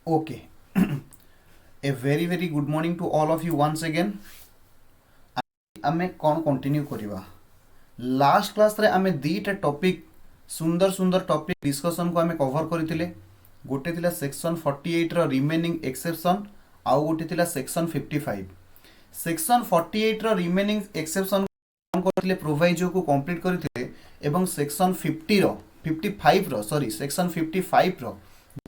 Okay. A very good morning to all of you once again. आमे कौन continue करिवा last class रे आमे दीटा topic सुंदर सुंदर टॉपिक डिस्कशन को आमे कवर करथिले गोटे थिला सेक्शन 48 रो रिमेनिंग एक्सेप्शन आउ गोटे थिला सेक्शन 55 सेक्शन 48 रो रिमेनिंग एक्सेप्शन कौन करथिले प्रोवाइजो को कंप्लीट करथिले एवं सेक्शन 50 रो 55 रो सॉरी सेक्शन 55 रो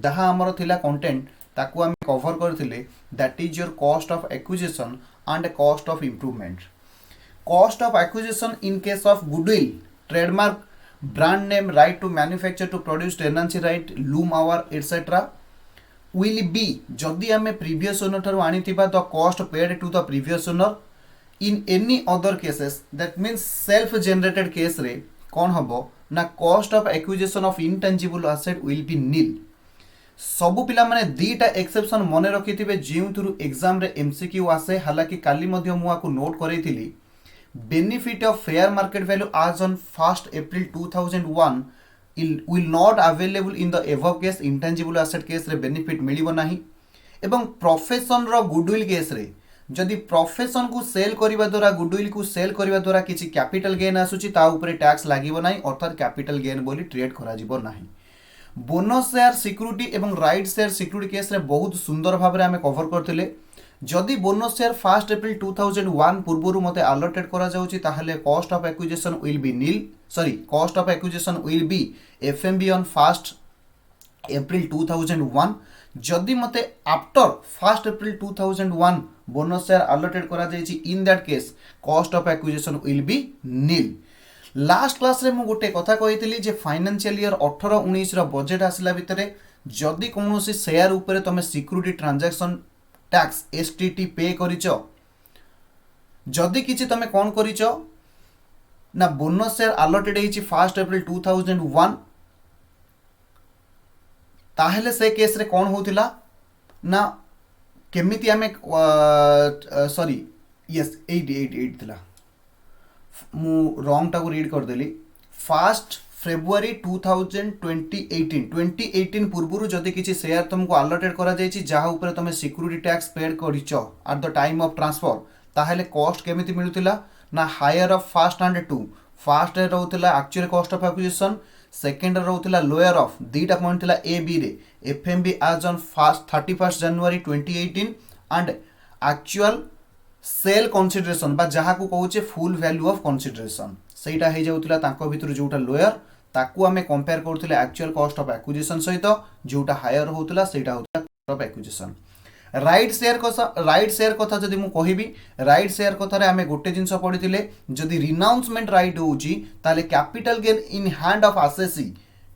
जहाँ आमर थिला कंटेंट ताकू आमे कवर करथिले that is your cost of acquisition and cost of improvement cost of acquisition in case of goodwill trademark brand name right to manufacture to produce tenancy right loom hour etc will be जदि आमे previous owner ठारू आनिथिबा the cost paid to the previous owner in any other cases that means self generated case रे कौन हबो ना cost of acquisition of intangible asset will be nil सबु पिला माने दीटा एक्सेप्शन मने रखिथिबे जेउ थ्रू एग्जाम रे एमसीक्यू आसे हालांकि काली मध्य मु आकु note करैथिली benefit of fair market value as on 1st April 2001 will not available in the above case intangible asset case रे benefit मिलिबो नाही एवं प्रोफेशन रो गुडविल केस रे जदि प्रोफेशन को सेल करिबा द्वारा गुडविल को सेल करिबा द्वारा किछि कैपिटल गेन आसुची ता ऊपर टैक्स लागिबो नाही अर्थात कैपिटल गेन बोली ट्रेड करा जिवो नाही बोनस शेयर सिक्यूरिटी एवं राइट शेयर सिक्यूरिटी केस रे बहुत सुंदर भाबरे आमे कवर करथिले जदि बोनस शेयर 1 एप्रिल 2001 पूर्वरु मते अलॉटेड करा जाउची ताहले cost of acquisition will be nil sorry cost of acquisition will be FMB on 1 April 2001 जदि मते after 1 April 2001 bonus share allotted करा जाइची in that case cost of acquisition will be nil last class रे मु गोटे कथा कहितली जे फाइनेंशियल ईयर 18 19 रो बजेट आसिला भितरे जदि कोनोसी शेयर ऊपर तमे सिक्यूरिटी ट्रांजैक्शन टैक्स एसटीटी पे करिचो जदि किछि तमे कोन करिचो ना बोनस शेयर अलॉटेड हेछि 1 एप्रिल 2001 ताहेले से केस रे कोन होतिला ना केमिति हमें सॉरी यस 888 थिला मु रॉन्ग टाको रीड कर देली 1 फेब्रुआरी 2018 पूर्व जदि किसी शेयर तुमको अलॉटेड करा जायछि जहाँ ऊपर तुम सिक्यूरिटी टैक्स पेड करिचो at the time of transfer ताहले कॉस्ट केमिति मिलुतिला ना higher of first and two first रे रहउतिला actual cost of acquisition second रे रहउतिला लोअर ऑफ दीटा पॉइंट थिला ए बी रे FMB as on 31 January 2018 and actual sale consideration बा जहाँ को कहूचे फुल वैल्यू ऑफ कंसीडरेशन सेटा हे जाउतिला तांको भितर जोटा लोअर ताकू आमे कंपेयर करथिले एक्चुअल कॉस्ट ऑफ एक्विजिशन सहित जोटा हायर होउतिला सेटा होउतिला cost of acquisition right share कथा जदि मु कहिबी राइट शेयर कथा रे आमे गोटे जिंस पढिथिले जदि रिनाउंसमेंट राइट होउची ताले capital gain in hand of assessee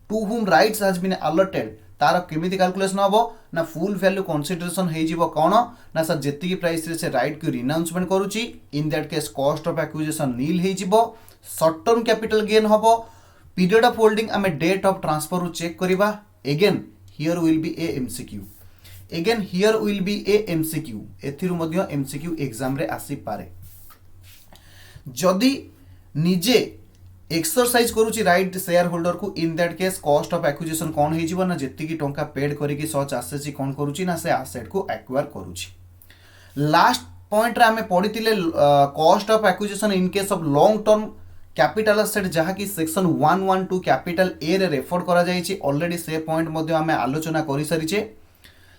to whom rights has been allotted तार केमिति कैलकुलेशन हबो ना फुल वैल्यू कंसीडरेशन हे जिवो कोन ना सर जेतिकी प्राइस रे से राइट को रिनाउंसमेंट करूची in that case cost of acquisition nil हे जिवो शॉर्ट टर्म कैपिटल गेन हबो पीरियड ऑफ होल्डिंग आमे डेट ऑफ ट्रांसफर रु चेक करिबा again here will be a MCQ again here will be a MCQ एथिरु मध्य MCQ exam रे आसी पारे जदि निजे एक्सरसाइज करूची राइट शेयर होल्डर को इन that case cost of acquisition कौन हे जीवन ना जेतिकी टंका पेड करिकी सच आसेसी कौन करूची ना से एसेट को एक्वायर करूची लास्ट पॉइंट रे हमें पढ़ितिले cost of acquisition in case of long term capital asset जहाँ की सेक्शन 112 कैपिटल ए रे रेफर करा जायछि ऑलरेडी से पॉइंट मध्ये हमें आलोचना करि सरिचे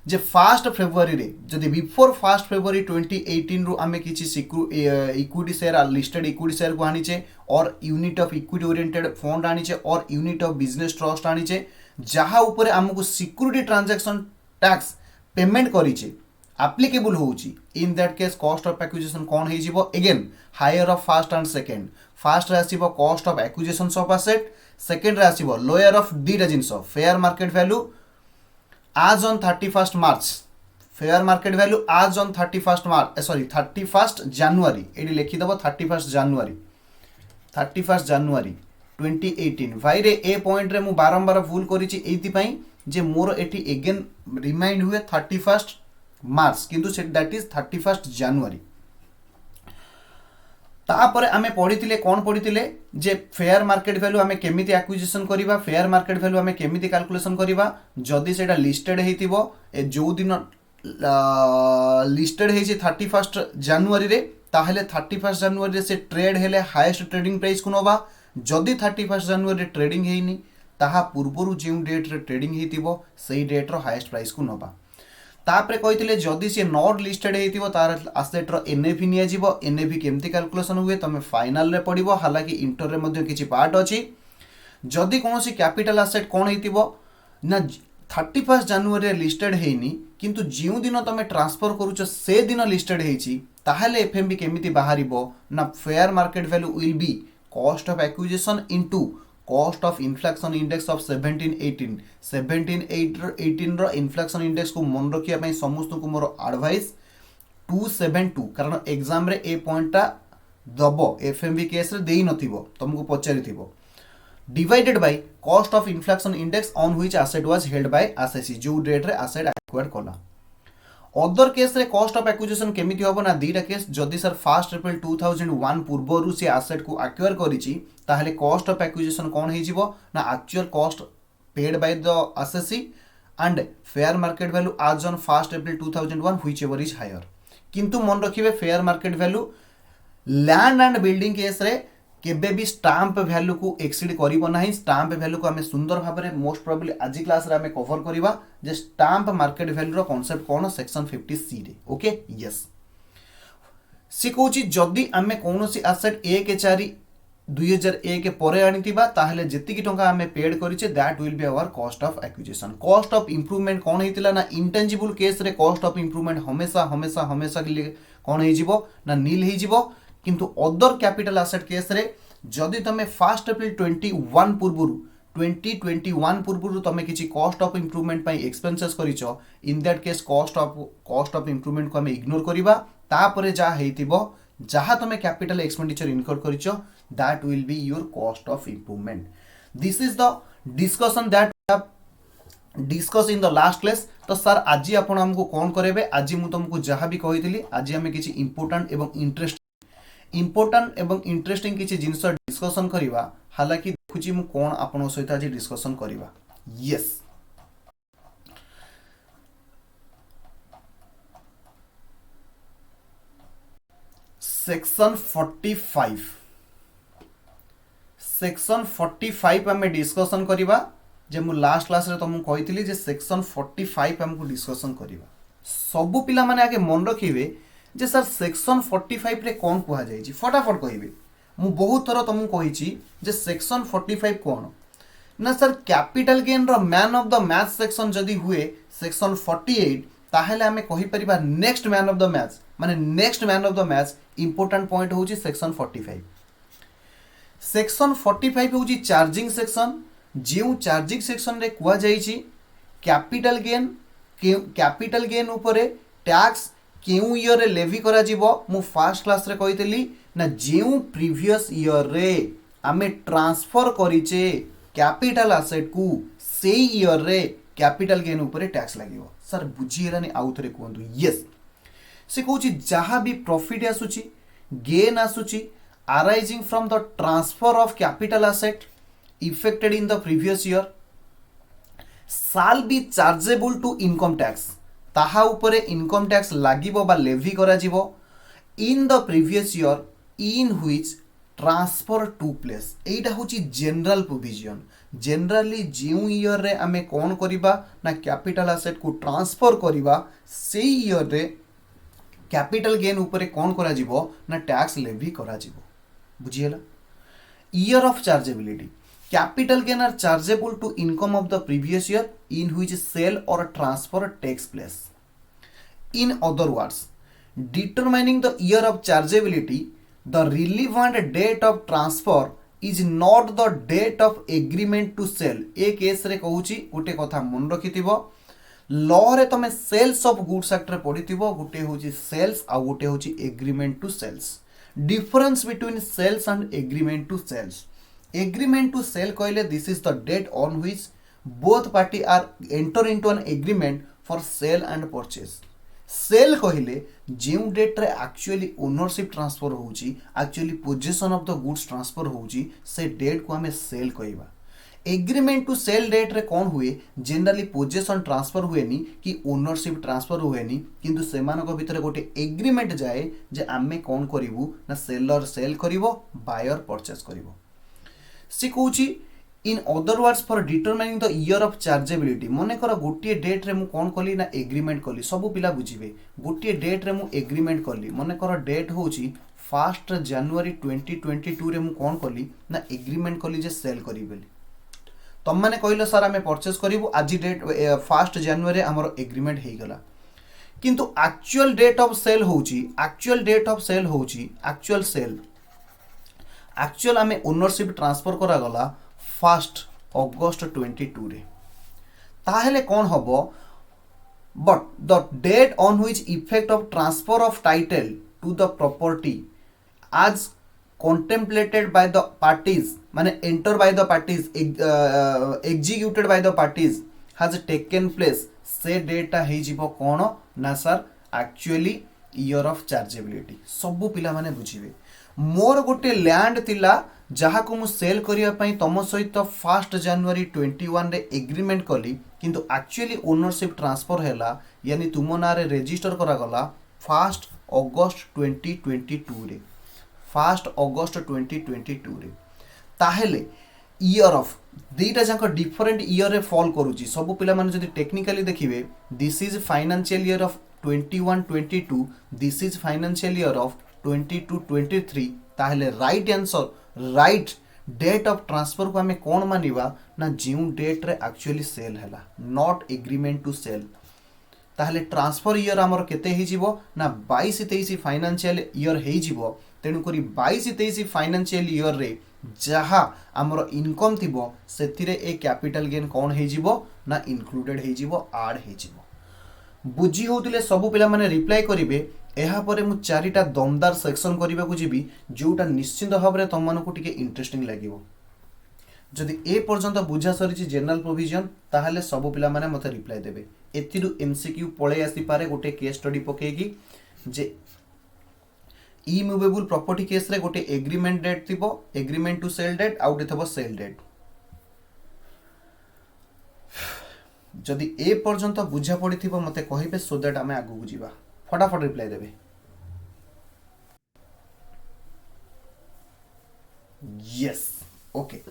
जे 1 फेब्रुआरी रे जदि बिफोर 1 फेब्रुआरी 2018 रु आमे किछि equity share listed equity share को आनिचे और unit of equity oriented fund आनिचे और यूनिट ऑफ बिजनेस ट्रस्ट आनिचे जहाँ ऊपर हमको सिक्यूरिटी ट्रांजैक्शन टैक्स पेमेंट करिचे एप्लीकेबल होउची in that case cost of acquisition कौन हे जीवो again higher of first and second first रे आसीबो cost of acquisition of asset second रे आसीबो लोअर ऑफ दीटा जिंस fair market value as on 31 March fair market value as on 31 March sorry 31 January एडी लिखि दबो 31 जनवरी 2018 भाई रे ए पॉइंट रे मु बारंबार भूल करिछि एति पई जे मोर एठी अगेन रिमाइंड हुए 31 मार्च किंतु दैट इज 31 जनवरी तापर आमे पढ़ी कौन पढ़ी जे फेयर मार्केट वैल्यू आमे केमिति एक्विजिशन करिबा, फेयर मार्केट वैल्यू आमे केमिति कैलकुलेशन करिबा जदि सेटा लिस्टेड हेतिबो ए जो दिन लिस्टेड हेछि 31 जनवरी रे ताहले 31 जनवरी रे से ट्रेड हेले हाईएस्ट ट्रेडिंग प्राइस को नबा। जदि 31 जनवरी रे ट्रेडिंग हेइनी ताहा पूर्वरु जो डेट रे ट्रेडिंग हेतिबो सेही डेट रो हाईएस्ट प्राइस को नबा। तापरे कहिथिले जदि से नॉट लिस्टेड हेतिबो तार एसेट रो एनएवी निया जिवो। एनएवी केमती कैलकुलेशन हुए तमे फाइनल रे पडिबो, हालांकि इंटर रे मध्ये किछि पार्ट अछि। जदि कोनोसी कैपिटल एसेट कोन हेतिबो ना 31 जनवरी रे लिस्टेड हेइनी किंतु जिउ दिन तमे ट्रांसफर करूछ से दिन लिस्टेड हेछि ताहले एफएमबी केमिति बाहरिबो ना fair market value will be cost of acquisition into cost of inflection index of 1718 रो इन्फ्लेक्शन इंडेक्स को मन रखिया पई समस्त को मोर एडवाइस 272 कारण एग्जाम रे ए पॉइंटटा दबो एफएमबी केस रे देई नथिबो तुमको पचारिथिबो divided by cost of inflection index on which asset was held by SSC जो डेट रे एसेट एक्वायर्ड कला। अदर केस रे कॉस्ट ऑफ एक्विजिशन केमिति होबो ना दीटा केस जदि सर 1 अप्रैल 2001 पूर्वरु से एसेट को एक्वायर करिछि ताहले कॉस्ट ऑफ एक्विजिशन कोन हे जिवो ना actual cost paid by the SSC and fair market value as on 1 April 2001 whichever is higher. किंतु मन रखिबे fair market value land and building case रे केबे भी स्टाम्प वैल्यू को एक्सीड करिवो नाही। स्टाम्प वैल्यू को हमें सुंदर भाबरे मोस्ट प्रोबेबली आज क्लास रे हमें कवर करिवा जे स्टाम्प मार्केट वैल्यू रो कांसेप्ट कोन सेक्शन 50 सी रे। ओके यस सी कहूची जदि हमें कोनोसी एसेट 1/4/2001 परे आनितिबा ताहले जेतिकी टंका हमें पेड करिचे that will be our cost of acquisition. Cost of improvement कोन हेतिला ना इंटेंजिबल केस रे कॉस्ट ऑफ इंप्रूवमेंट हमेशा हमेशा हमेशा के लिए कोन हे जिवो ना नील हे जिवो। किंतु अदर कैपिटल एसेट केस रे जदि तमे 1 अप्रैल 2021 पूर्वरु तमे किछि कॉस्ट ऑफ इंप्रूवमेंट पई एक्सपेंसेस करिचो in that case cost of improvement को हमें इग्नोर करिबा। तापरे जा हेतिबो जहा तमे कैपिटल एक्सपेंडिचर इनकर करिचो that will be your cost of improvement. This is the discussion that discuss in the last class. तो सर आज आपण हमको कोन करेबे आज मु तुमको जहा भी कहितली आज हमें किछि इंपोर्टेंट एवं इंटरेस्टिंग किसी जिनस डिस्कशन करिवा। हालांकि देखुची मु कोन आपन सहित आज डिस्कशन करिवा। यस सेक्शन 45 हमें डिस्कशन करिवा जे मु लास्ट क्लास रे तुमको कहितली जे सेक्शन 45 हमको डिस्कशन करिवा। सबु पिला माने आगे मन रखिबे जे सर सेक्शन 45 रे कौन कहा जाय छी फटाफट कहिबे। मु बहुत थर तुमको कहि छी जे सेक्शन 45 कौन ना सर कैपिटल गेन रो man of the match section जदी हुए सेक्शन 48 ताहेले हमें कहि परिबा next man of the match माने next man of the match important point होची सेक्शन 45। सेक्शन 45 होची चार्जिंग सेक्शन जेउ चार्जिंग सेक्शन रे कहा जाय छी कैपिटल गेन ऊपर टैक्स केउ ईयर रे लेवी करा जीवो। मु फर्स्ट क्लास रे कहितली ना जेउ प्रीवियस ईयर रे आमे ट्रांसफर करिचे कैपिटल एसेट को से ईयर रे कैपिटल गेन ऊपर टैक्स लागिवो। सर बुझिरानी आउ थरे कोंतु। यस से कहूची जहां भी प्रॉफिट आसुची गेन आसुची arising from the transfer of capital asset affected in the previous year shall be chargeable to income tax ताहा उपरे इनकम टैक्स लागिबो बा लेवी करा जीवो in the previous year in which transfer to place. एटा होची जनरल प्रोविजन। जनरली जिउ year रे आमे कोन करिबा ना कैपिटल एसेट को ट्रांसफर करिबा से ईयर रे कैपिटल गेन उपरे कोन करा जीवो ना टैक्स लेवी करा जीवो। बुझियला year of chargeability capital gain are chargeable to income of the previous year in which sale or transfer takes place. In other words, determining the year of chargeability, the relevant date of transfer is not the date of agreement to sell. A case रे कहूची गोटे कथा मन रखिथिबो law रे तमे sales of goods act रे पढिथिबो गोटे होची sales आ गोटे होची agreement to sales. Difference between sales and agreement to sales. Agreement to sell कहले this is the date on which both party are enter into an agreement for sale and purchase. सेल कहले जो date रे actually ownership transfer होउची actually position of the goods transfer होउची से date को हमें सेल कहबा। एग्रीमेंट टू सेल डेट रे कौन हुए जनरली पोजीशन ट्रांसफर हुएनी कि ओनरशिप ट्रांसफर हुएनी किंतु सेमानक भितर गोटे एग्रीमेंट जाए जे आमे कौन करिवु ना सेलर सेल करिवो बायर परचेस करिवो। सी कहूची in other words for determining the year of chargeability मन कर गोटे डेट रे मु कौन कली ना एग्रीमेंट कली सब पिला बुझिबे गोटे डेट रे मु एग्रीमेंट कली मन कर डेट होची 1 जनवरी 2022 रे मु कौन कली ना एग्रीमेंट कली जे सेल करी बेली तुम मैंने कहल सर आम परचेस करूँ आज डेट 1 जनवरी आमर एग्रीमेंट हो गला किंतु एक्चुअल डेट ऑफ सेल होची एक्चुअल आम ओनरशिप ट्रांसफर करा गला 1 अगस्त 22 रे ताहेले कौन हबो but the date on which effect of transfer of title to the property as contemplated by the parties माने enter by the parties executed by the parties has taken place से data हे जीवो कोन ना sir actually year of chargeability सब पिला माने बुझिबे मोर गोटे land थिला जहा को मु सेल करिया पई तम सहित 1 जनवरी 21 रे एग्रीमेंट कली किंतु एक्चुअली ओनरशिप ट्रांसफर हैला यानी तुम नारे रजिस्टर करा गला 1 अगस्त 2022 रे 1 अगस्त 2022 रे ताहेले ईयर ऑफ दीटा जाक डिफरेंट ईयर रे फॉल करूची सब पिला माने जदी टेक्निकली देखिबे this is financial year of 21-22 this is financial year of 22-23 ताहेले right answer right date of transfer को हमें कौन मानिबा ना जिउ डेट रे एक्चुअली सेल हैला नॉट एग्रीमेंट टू सेल ताहेले ट्रांसफर ईयर आमर केते हे जीवो ना 22-23 फाइनेंशियल ईयर हे जीवो तेणु करी 22-23 फाइनेंशियल ईयर रे जहा आमर इनकम थिबो सेथिरे ए कैपिटल गेन कौन हे जीवो ना इंक्लूडेड हे जीवो ऐड हे जीवो बुझी होतिले सब पिला माने रिप्लाई करिवे एहा परे मु चारिटा दमदार सेक्शन करिबा को जीबी जोटा निश्चित भाव रे तम मानको टिके इंटरेस्टिंग लागिवो जदि ए पर्यंत बुझा सरिछि जनरल प्रोविजन ताहले सब पिला माने मते रिप्लाई देबे एतिरु एमसीक्यू पळे आसी पारे गोटे केस स्टडी पकेगी जे इमूवेबल प्रॉपर्टी केस रे गोटे एग्रीमेंट डेट थिबो agreement to sale date out थिबो सेल डेट जदि ए पर्यंत बुझा पड़ी थिबो मते कहिबे सो दैट आमे आगु बुझिबा फटाफट रिप्लाई देबे yes okay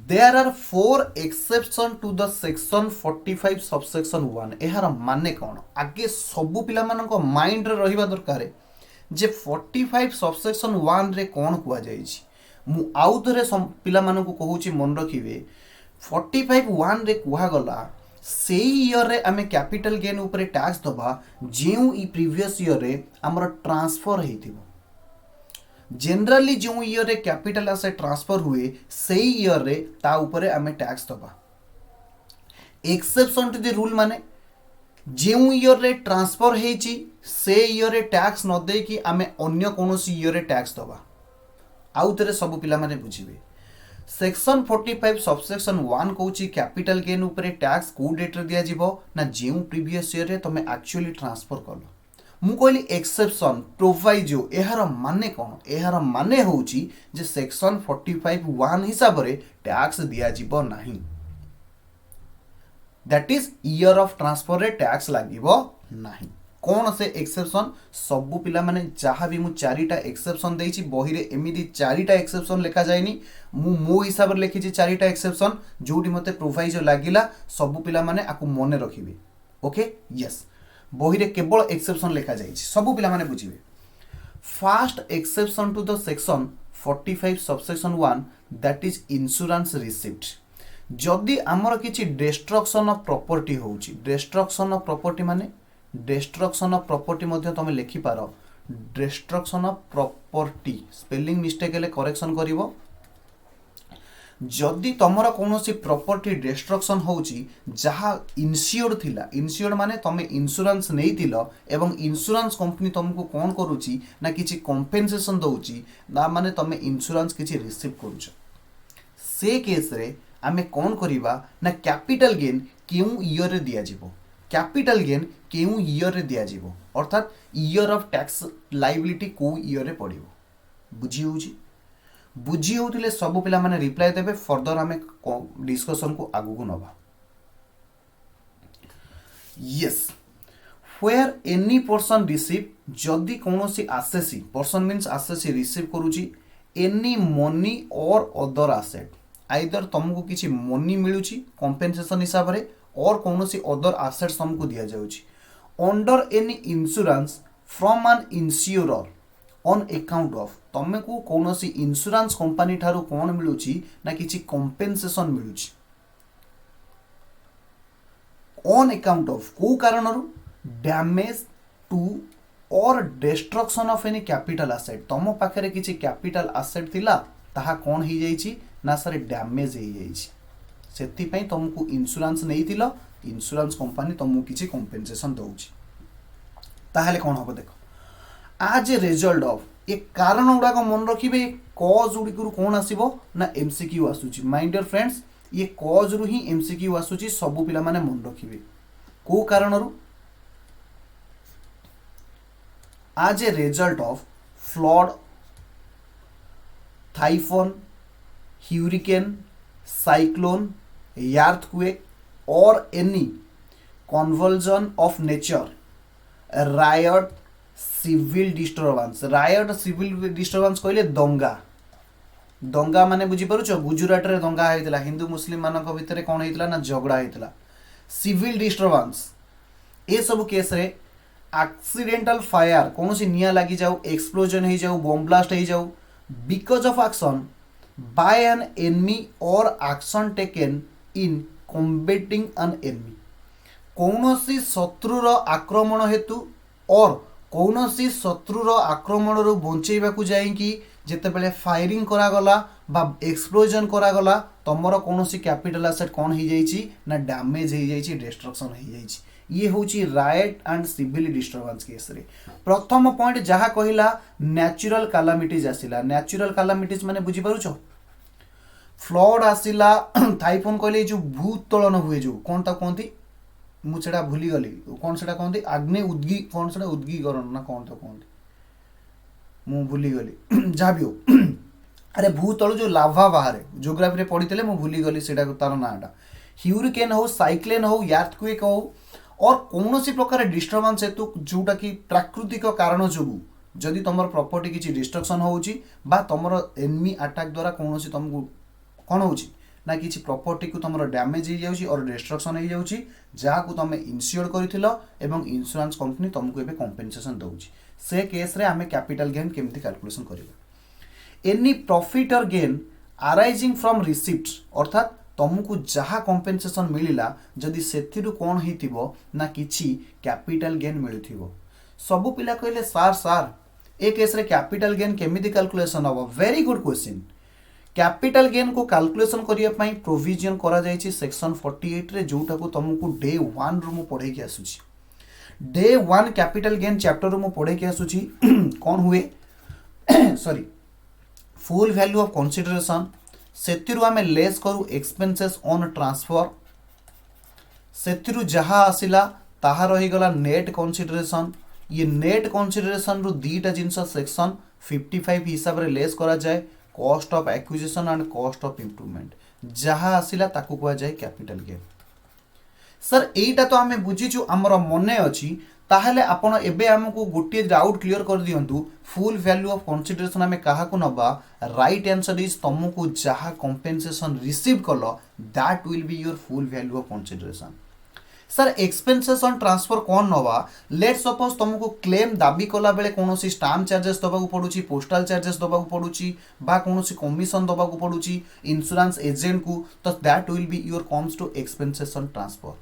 there are 4 exception to the section 45 subsection 1 एहार माने कोन आगे सब पिला मानको माइंड रे रहिबा दरकार जे 45 सबसेक्शन 1 रे कोन कुआ जाई छी मु आउ थरे पिला मानको कहूची मन रखिबे 45 1 रे कुहा गला से ईयर रे आमे कैपिटल गेन ऊपर टैक्स दबा जेउ ई प्रीवियस ईयर रे हमर ट्रांसफर हेतिबो जनरली जो ईयर रे कैपिटल एसेट ट्रांसफर हुए से ईयर रे ता ऊपर आमे टैक्स दबा एक्सेप्शन टू द रूल माने जो ईयर रे ट्रांसफर हेची से ईयर रे टैक्स न दे कि आमे अन्य कोनोसी ईयर रे टैक्स दबा आउ तरे सब पिला माने बुझिबे सेक्शन 45 सबसेक्शन 1 कहूची कैपिटल गेन ऊपर टैक्स को डेट रे दिया जिवो ना जेउ प्रीवियस ईयर रे तमे एक्चुअली ट्रांसफर करलो मु कहली एक्सेप्शन प्रोवाइजो एहार माने कोन एहार माने होची जे सेक्शन 45 1 हिसाब रे टैक्स दिया जिवो नाही that is year of transfer रे टैक्स लागिवो नाही कौन से एक्सेप्शन सबु पिला माने जहाँ भी मु चारिटा एक्सेप्शन देइछि बही रे एमिदी चारिटा एक्सेप्शन लेखा जायनी मु मो हिसाब रे लिखिछि चारिटा एक्सेप्शन जोटी मते प्रोवाइजो लागिला सबु पिला माने आकु मने रखिबे ओके यस बही रे केवल एक्सेप्शन लेखा जाइछि सबु पिला माने बुझिबे first exception to the section 45 subsection 1 that is insurance receipt जदि आमर किछि डिस्ट्रक्शन ऑफ प्रॉपर्टी होउछि डिस्ट्रक्शन ऑफ प्रॉपर्टी माने डिस्ट्रक्शन ऑफ प्रॉपर्टी मध्य तमे लिखि पारो destruction of property spelling mistake हेले करेक्शन करिवो जदि तमरा कोनोसी प्रॉपर्टी डिस्ट्रक्शन होउची जहा इन्स्योर्ड थिला इन्स्योर्ड माने तमे इंश्योरेंस नेइतिलो एवं इंश्योरेंस कंपनी तुमको कोन करूची ना किछि कंपेंसेशन दउची ना माने तमे इंश्योरेंस किछि रिसीव करूछ से केस रे आमे कोन करिबा ना कैपिटल गेन केउ ईयर रे दिया जिवो कैपिटल गेन केउ ईयर रे दिया जीवो अर्थात ईयर ऑफ टैक्स लायबिलिटी को ईयर रे पड़िबो बुझी होउची बुझी होउथिले सब पिला माने रिप्लाई देबे फर्दर हमें डिस्कशन को आगु को नबा yes where any person receive जदि कौनसी आसेसी पर्सन मीन्स आसेसी रिसीव करूची एनी मनी और अदर आसेट आइदर तुमको किसी मनी मिलूची कंपेनसेशन हिसाब रे और कौनसी अदर आसेट्स तुमको दिया जाउची under any insurance from an insurer on account of तुमको कौनसी इंश्योरेंस कंपनी ठारू कौन मिलूची ना किसी कंपेनसेशन मिलूची ऑन अकाउंट ऑफ को कारणरू डैमेज टू और destruction of any capital asset तुम पाखे किसी कैपिटल एसेट थिला ताहा कौन हो जाइछि ना सर डैमेज हो जाइछि सेति पई तुमको इंश्योरेंस नहीं थिलो इंश्योरेंस कंपनी तुमको किसी कंपेनसेशन दउछि ताहले कौन हबो देखो आज ए रिजल्ट ऑफ ए कारण गुड़ा मन रखिबे कॉज गुड़ी कौन आसीबो ना एमसीक्यू आसुछि माय डियर फ्रेंड्स ये कॉज रु ही एमसीक्यू आसुछि सब पिला माने मन रखिबे को कारण रु as a result of flood, typhoon, hurricane, cyclone, earthquake or any convulsion of nature, riot, civil disturbance कहले दंगा दंगा माने बुझी पारुछ गुजरात रे दंगा होइतला हिंदू मुस्लिम मानक भितर कोन होइतला ना झगड़ा होइतला सिविल डिस्टर्बेंस ए सब केस रे एक्सीडेंटल फायर कौन सी निया लगी जाऊ एक्सप्लोजन हो जाऊ बॉम्ब ब्लास्ट हो जाऊ because of action by an enemy और action taken in combating an enemy कौन सी शत्रुर आक्रमण हेतु और कौन सी शत्रुर आक्रमण रु बंचेबा को जाईकी जेतेबेले फायरिंग करागला बा एक्सप्लोजन करागला तमर कौन सी कैपिटल एसेट कौन हो जाइछि ना डैमेज हो जाइछि डिस्ट्रक्शन हो जाइछि ये होची riot and civil disturbance case रे प्रथम पॉइंट जहा कहिला नेचुरल कैलामिटीज आसिला नेचुरल कैलामिटीज माने बुझी पारुछ फ्लड आसिला टाइफोन कहले जो भूतलन हुए जो कोन ता कोंती मु सेडा भूली गली कोन सेडा कोंती अग्नि उद्गी कोन सेडा उद्गीकरण ना कोन ता कोंती मु भूली गली जाबियो अरे भूतल जो लाभा बाहर ज्योग्राफी रे पढितले मु भूली गली सेडा तार नाटा ह्यूरिकेन हो साइक्लोन हो अर्थक्वेक हो और कौन सी प्रकार डिस्टर्बेंस हेतु जोटा कि प्राकृतिक कारण जो जदि तुम प्रॉपर्टी किसी डिस्ट्रक्शन होउची बा तुम एनिमी अटैक द्वारा कौन सी तुमको कौन होउची ना किसी प्रॉपर्टी को तुम डैमेज हो जाउची और डिस्ट्रक्शन हो जाउची जहाँ को तुम इन्श्योर करिथिलो एवं इंश्योरेंस कंपनी तुमको एबे कंपेनसेशन दउची से केस रे हमें कैपिटल गेन केमती कैलकुलेशन करिबो एनी प्रॉफिट और गेन अराइजिंग फ्रॉम रिसीप्ट अर्थात तुमको जहाँ कंपेनसेशन मिलिला जदि सेथिरु कौन हिथिबो ना किछि कैपिटल गेन मिलुथिबो सबु पिला कहले सार सार ए केस रे कैपिटल गेन केमिति कैलकुलेशन हबो very good question capital gain को कैलकुलेशन करिया पई प्रोविजन करा जायछि सेक्शन 48 रे जोटा को तुमको डे 1 रु मु पढे के आसुछि डे 1 कैपिटल गेन चैप्टर रु मु पढे के आसुछि कौन हुए sorry full value of consideration सेतिरु आमे लेस करू एक्सपेंसेस ऑन ट्रांसफर सेतिरु जहा आसिला ताहा रही गला नेट कंसीडरेशन ये नेट कंसीडरेशन रु दीटा जिंस सेक्शन 55 हिसाब रे लेस करा जाए cost of acquisition and cost of improvement जहा आसिला ताकू कहा जाए कैपिटल गेन सर एटा तो आमे बुझीचु हमर मने अछि ताहले आपण एबे हमकु गोटे डाउट क्लियर कर दियंतु फुल वैल्यू ऑफ कंसीडरेशन आमे काहा को नबा राइट आंसर इज तुमको जहा कंपेनसेशन रिसीव कलो that will be your full value of consideration sir expenses on transfer कौन नवा लेट सपोज तुमको क्लेम दाबी कला बेले कोनोसी स्टाम्प चार्जेस दबाकू पडुची पोस्टल चार्जेस दबाकू पडुची बा कोनोसी कमिशन दबाकू पडुची इंश्योरेंस एजेंट को तो that will be your comes to expenses on transfer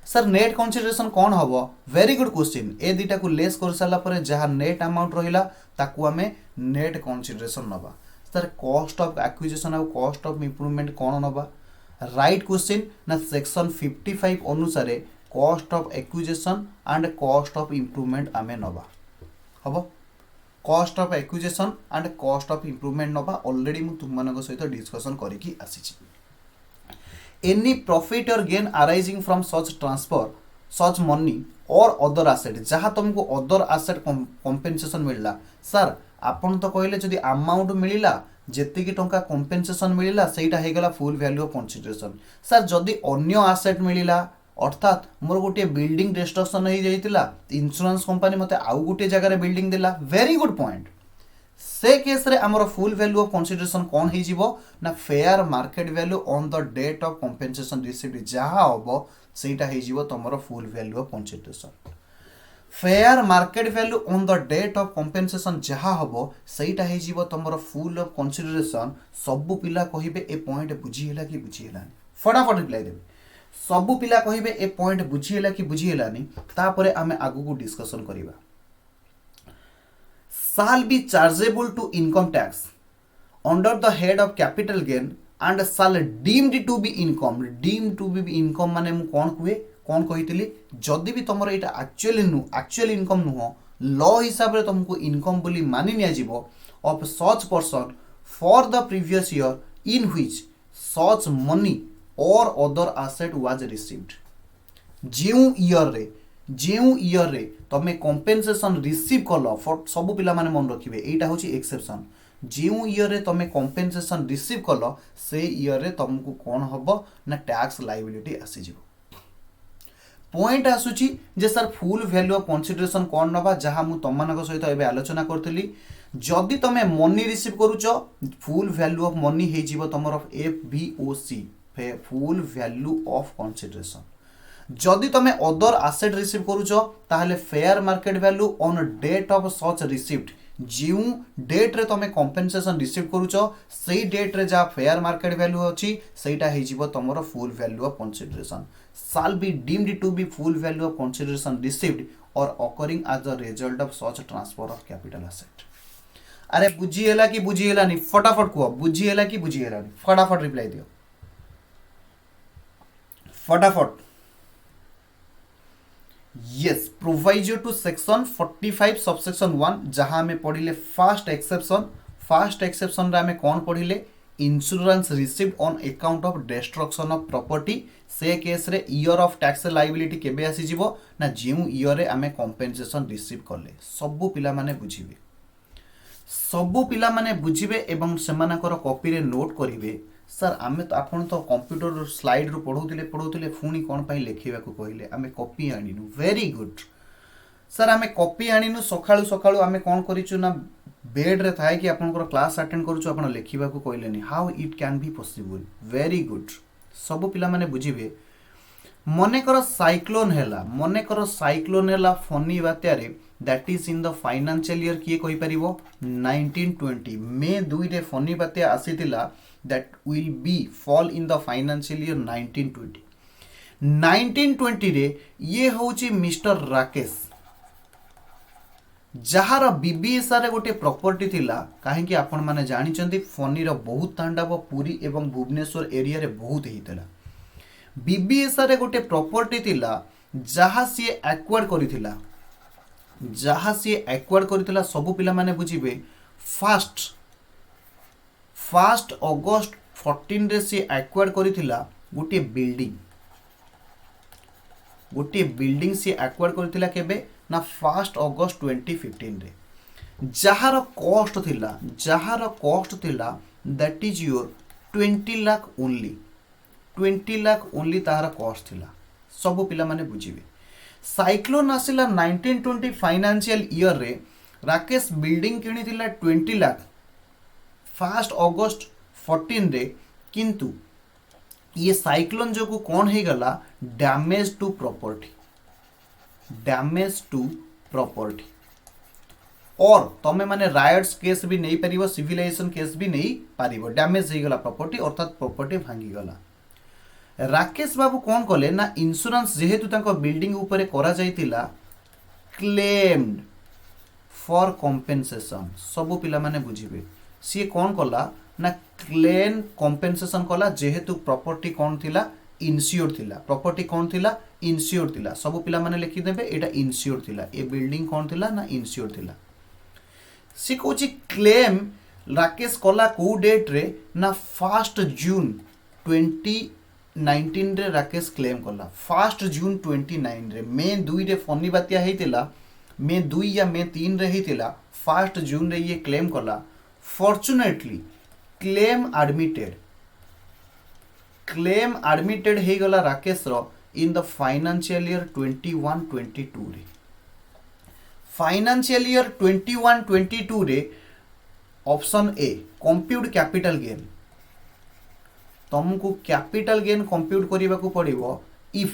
sir net consideration कौन हबो वेरी गुड क्वेश्चन ए दिटा को लेस कर साला परे जहा नेट अमाउंट रहिला ताकू हमें नेट कंसीडरेशन नबा सर कॉस्ट ऑफ एक्विजिशन और कॉस्ट ऑफ इंप्रूवमेंट कौन नबा राइट क्वेश्चन ना सेक्शन 55 अनुसार cost of acquisition and cost of improvement आमे नबा हबो cost of acquisition and cost of improvement नबा ऑलरेडी मु तुम मानक सहित डिस्कशन करिकी आसीची एनी प्रॉफिट और gain arising from such transfer such money और अदर आसेट जहाँ तुमको अदर आसेट कंपेनसेशन मिलला सर आपन तो कहले जदि अमाउंट मिलला जेतिकी टंका कंपेनसेशन मिलला सेटा हे गला full value of consideration sir जदि अन्य आसेट मिलला अर्थात मोर गोटे बिल्डिंग डिस्ट्रक्शन हो जाइतिला इंश्योरेंस कंपनी मते आउ गोटे जगह बिल्डिंग देला वेरी गुड पॉइंट से केस रे हमर फुल वैल्यू ऑफ कंसीडरेशन कौन हो जीवो ना fair market value on the date of compensation received जहाँ हबो सेटा हो जीवो तमरो full value of consideration fair market value on the date of compensation जहाँ हबो सेटा हो जीवो तमरो फुल ऑफ कंसीडरेशन सबु पिला कहिबे ए पॉइंट बुझी हैला कि बुझी हैलानी फटाफट रिप्लाई देबे सबु पिला कहिबे ए पॉइंट बुझी हैला कि बुझी हैलानी तापरे आमे आगु को डिस्कशन करिबा shall be chargeable to income tax under the head of capital gain and shall deemed to be income माने मु कोन कुए कोन कहितली जदि भी तमरो एटा एक्चुअल इनकम नुह लॉ हिसाब रे तुमको इनकम बोली मानि निया जीवो of such person for the previous year in which such money और अदर एसेट वाज रिसीव्ड जेउ ईयर रे तमे कंपेनसेशन रिसीव कल फॉर सबु पिला माने मन रखिबे एटा होची एक्सेप्शन जेउ ईयर रे तमे कंपेनसेशन रिसीव कल से ईयर रे तुमको कोन हबो ना टैक्स लायबिलिटी आसी जिवो पॉइंट आसुची जे sir full value of consideration कोन नबा जहां मु तमनक सहित एबे आलोचना करतली जदि तमे मनी रिसीव करूचो फुल वैल्यू ऑफ मनी हे जीवो तमरो FVOC full value of consideration जदि तमे अदर एसेट रिसीव करूचो ताहले fair market value on date of such received जिउ डेट रे तमे कंपेनसेशन रिसीव करूचो सेई डेट रे जा फेयर मार्केट वैल्यू अछि सेटा हे जीवो तमरो full value of consideration shall be deemed to be full value of consideration received or occurring as a result of such transfer of capital asset अरे बुझी हैला कि बुझी हैलानी फटाफट कहो बुझी हैला कि बुझी हैलानी फटाफट रिप्लाई दियो फटाफट yes proviso to section 45 subsection 1 जहां में पढ़िले फर्स्ट एक्सेप्शन रे हमें कौन पढ़िले insurance received on account of destruction of property से केस रे ईयर ऑफ टैक्स लायबिलिटी केबे आसी जीवो ना जेउ ईयर रे हमें कंपेनसेशन रिसीव करले सबु पिला माने बुझिबे एवं सेमानकर कॉपी रे नोट करिवे सर आमे तो आपण तो कंप्यूटर स्लाइड रो पढौतिले फुनी कोन पई लेखिबा को कहिले आमे कॉपी आनिनु वेरी गुड सर आमे कॉपी आनिनु सखाळु आमे कोन करिचु ना बेड रे थाए कि आपनकर क्लास अटेंड करूछु आपण लेखिबा को कहिलेनी how it can be possible very good सब पिला माने बुझिबे मनेकर साइक्लोन हैला फनी बात्या रे that is in the financial year किए कहि परिबो 1920 मे 2 रे फनी बात्या आसीतिला that will be fall in the financial year 1920 रे ये होची मिस्टर राकेश जहार बीबीएसआर गोटे प्रॉपर्टी थिला काहे कि आपण माने जानि चंदी फनी रो बहुत तांडव पुरी एवं भुवनेश्वर एरिया रे बहुत हितला बीबीएसआर गोटे प्रॉपर्टी थिला जहा सी एक्वायर्ड करिथिला सब पिला माने बुझिबे फर्स्ट अगस्त 14 रे सी एक्वायर्ड करिथिला गोटे बिल्डिंग सी एक्वायर्ड करिथिला केबे ना 1 अगस्त 2015 रे जहार कॉस्ट थिला that is your 20 lakh only तार कॉस्ट थिला सब पिला माने बुझिबे साइक्लोन आसिला 1920 फाइनेंशियल ईयर रे राकेश बिल्डिंग किनी थिला 20 लाख 1 अगस्त 14 रे किंतु ये साइक्लोन जो को कौन हे गला डैमेज टू प्रॉपर्टी और तमे माने रायट्स केस भी नहीं परिबो सिविलाइजेशन केस भी नहीं परिबो डैमेज हे गला प्रॉपर्टी अर्थात प्रॉपर्टी भांगी गला राकेश बाबू कौन कले ना इंश्योरेंस जेहेतु तांको बिल्डिंग ऊपर करा जाइतिला क्लेम्ड फॉर कंपेनसेशन सब पिला माने बुझिबे सी कौन कला ना क्लेम कंपेनसेशन कला जेहेतु प्रॉपर्टी कौन थिला इनस्योर्ड थिला प्रॉपर्टी कौन थिला इनस्योर्ड थिला सब पिला माने लिखि देबे एटा इनस्योर्ड थिला ए बिल्डिंग कौन थिला ना इनस्योर्ड थिला सी कोची क्लेम राकेश कला को डेट रे ना 1 जून 20 2019 रे राकेश क्लेम कला 1 जून 2029 रे मे 2 रे फनी बात्या हेतिला मे 2 या मे 3 रे हेतिला 1 जून रे ये क्लेम कला फॉर्चुनेटली क्लेम एडमिटेड हे गला राकेश रो इन द फाइनेंशियल ईयर 21-22 रे फाइनेंशियल ईयर 21-22 रे option A compute capital gain तुमको कैपिटल गेन कंप्यूट करने को पड़ो इफ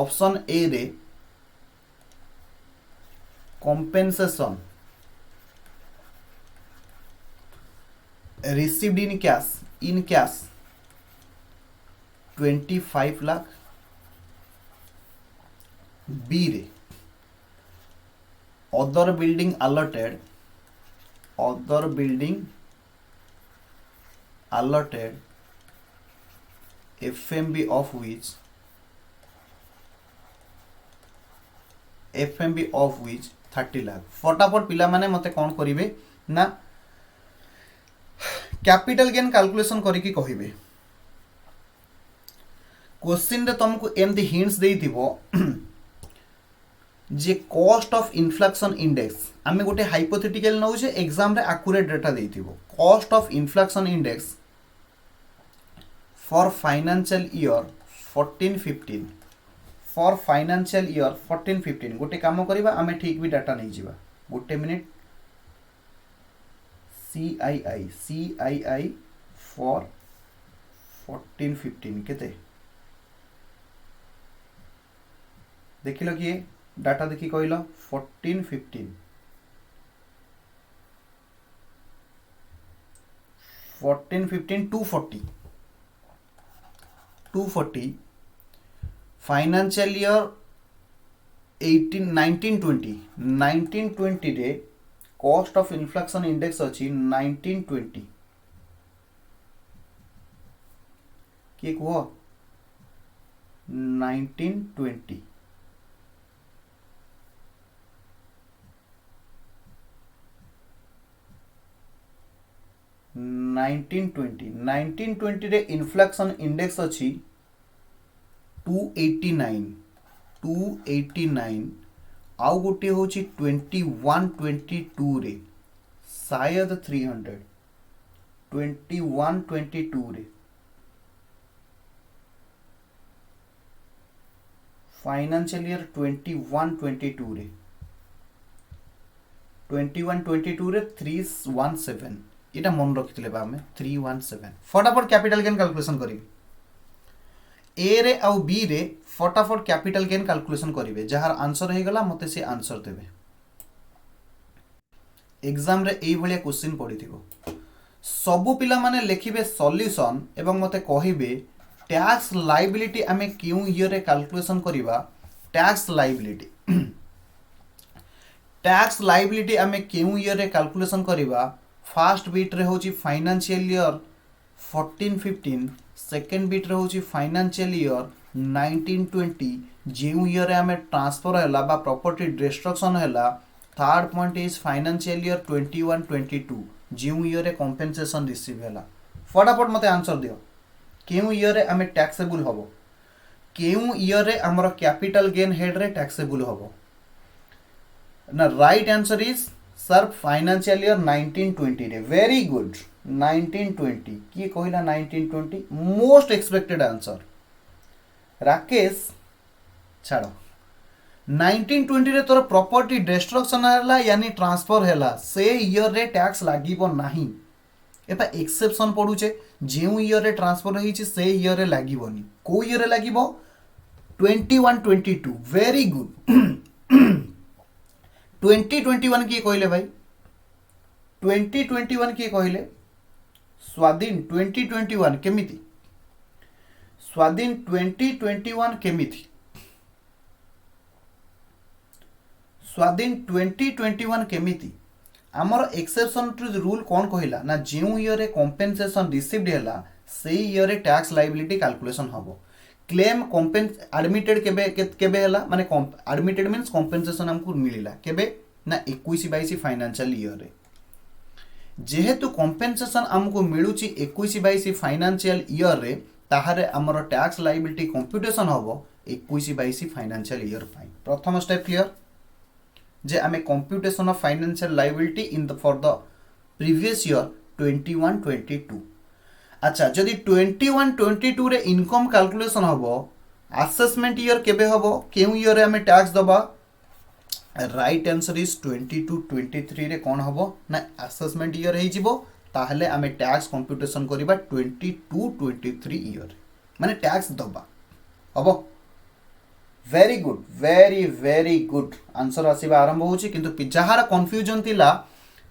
ऑप्शन ए रे compensation received in cash 25 lakh B रे other building allotted FMB of which 30 lakh फटाफट पिला माने मते कौन करिवे ना कैपिटल गेन कैलकुलेशन करिकी कहिबे क्वेश्चन रे तुमको एमती हिंट्स देइथिबो जे कॉस्ट ऑफ इन्फ्लेक्शन इंडेक्स आमे गोटे हाइपोथेटिकल नौ जे एग्जाम रे एक्यूरेट डाटा देइथिबो cost of inflection index for financial year 14-15 for financial year 14-15 गोटे काम करिबा आमे ठीक भी डाटा नहीं जिबा गोटे मिनिट CII फॉर 14-15 केते देखिलो कि डाटा देखी कहल 14-15 240 फाइनेंशियल ईयर 1920 रे कॉस्ट ऑफ इन्फ्लेक्शन इंडेक्स अच्छी 1920 किए कह 1920 1920 रे इन्फ्लेक्शन इंडेक्स अच्छी 289 आउ गोटे हूँ 21-22 रे शायद 300 21-22 रे फाइनेंशियल ईयर 21-22 रे 21-22 रे 317 इटा मन रखिथिले बा हमें 317 फटाफट कैपिटल गेन कैलकुलेशन करी ए रे आउ बी रे फटाफट कैपिटल गेन कैलकुलेशन करिवे जहार आंसर हे गला मते से आंसर देबे एग्जाम रे एई भलिया क्वेश्चन पडिथिबो सबु पिला माने लिखिबे सॉल्यूशन एवं मते कहिबे टैक्स लायबिलिटी आमे क्यों ईयर रे कैलकुलेशन करिवा टैक्स लायबिलिटी आमे क्यों ईयर रे कैलकुलेशन करिवा फर्स्ट बीट रे होची फाइनेंशियल ईयर 14-15 सेकेंड बीट रे होची फाइनेंशियल ईयर 1920 जेउ ईयर रे हमें ट्रांसफर हैला बा प्रॉपर्टी डिस्ट्रक्शन हैला third point is financial year 21-22 जेउ ईयर रे कंपेंसेशन रिसीव हैला फटाफट मते आंसर दियो केउ ईयर रे हमें टैक्सेबल हबो केउ ईयर रे हमर कैपिटल गेन हेड रे टैक्सेबल हबो ना right answer is sir financial year 1920 रे वेरी गुड 1920 किए कहला 1920 मोस्ट एक्सपेक्टेड आंसर राकेश छाड़ 1920 रे तोर प्रॉपर्टी डिस्ट्रक्शन हैला यानी ट्रांसफर हैला से ईयर रे टैक्स लागिबो नाही एटा एक्सेप्शन पडुचे जेउ ईयर रे ट्रांसफर होईची से ईयर रे लागिबोनी को ईयर रे लागिबो 21-22 वेरी गुड 2021 किए कहले भाई 2021 किए कहले स्वाधीन 2021 केमिति स्वाधीन 2021 केमिति स्वाधीन 2021 केमिति आमर एक्सेप्शन टू रूल कौन कहला ना जेउ ईयर रे कंपेंसेशन रिसीव्ड हैला से ईयर रे टैक्स लायबिलिटी कैलकुलेशन हबो क्लेम एडमिटेड केबे हैला माने एडमिटेड मींस कंपेंसेशन हमको मिलिला केबे ना 21-22 फाइनेंशियल ईयर रे जेहेतु कंपेंसेशन हमको मिलुची 21-22 फाइनेंशियल ईयर रे ताहारे आमर टैक्स लायबिलिटी कंप्यूटेशन हम 21-22 फाइनेंशियल ईयर प्रथम स्टेप क्लियर जे आमे computation of financial liability in the for the previous year 21-22। अच्छा जदि 21-22 रे इनकम कैलकुलेशन हबो असेसमेंट ईयर केबे हबो केउ ईयर रे आमे टैक्स दबा राइट आंसर इज 22-23 रे कोन हबो ना असेसमेंट ईयर हे जिवो ताहले आमे टैक्स कंप्यूटेशन करिबा 22-23 ईयर माने टैक्स दबा हबो। Very good very very good answer आसीबा आरंभ होची किंतु जहार कंफ्यूजन थिला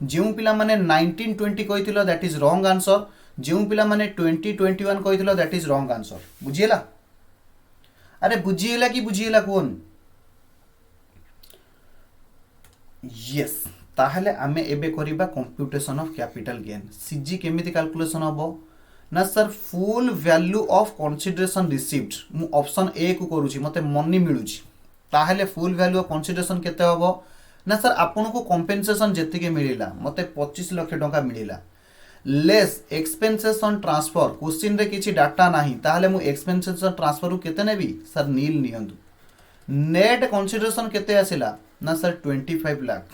जेउ पिला माने 19-20 कहिथिलो दैट इज रॉन्ग आंसर जेउ पिला माने 20-21 कहिथिलो दैट इज रॉन्ग आंसर बुझिएला अरे बुझिएला कि बुझिएला कोन यस ताहले आमे एबे करिबा computation of capital gain CG केमिति कैलकुलेशन हबो ना sir full value of consideration received मु ऑप्शन ए को करूची मते मनी मिलुची ताहले फुल वैल्यू ऑफ कंसीडरेशन केते हबो ना सर आपन को कंपेंसेशन जेति के मिलिला मते 25 लाख टका मिलिला less expenses on transfer question रे किछि डाटा नाही ताहले मु एक्सपेंसेस ऑन ट्रांसफर केते नेबी सर नील नियंतु नेट कंसीडरेशन केते आसिला ना सर 25 लाख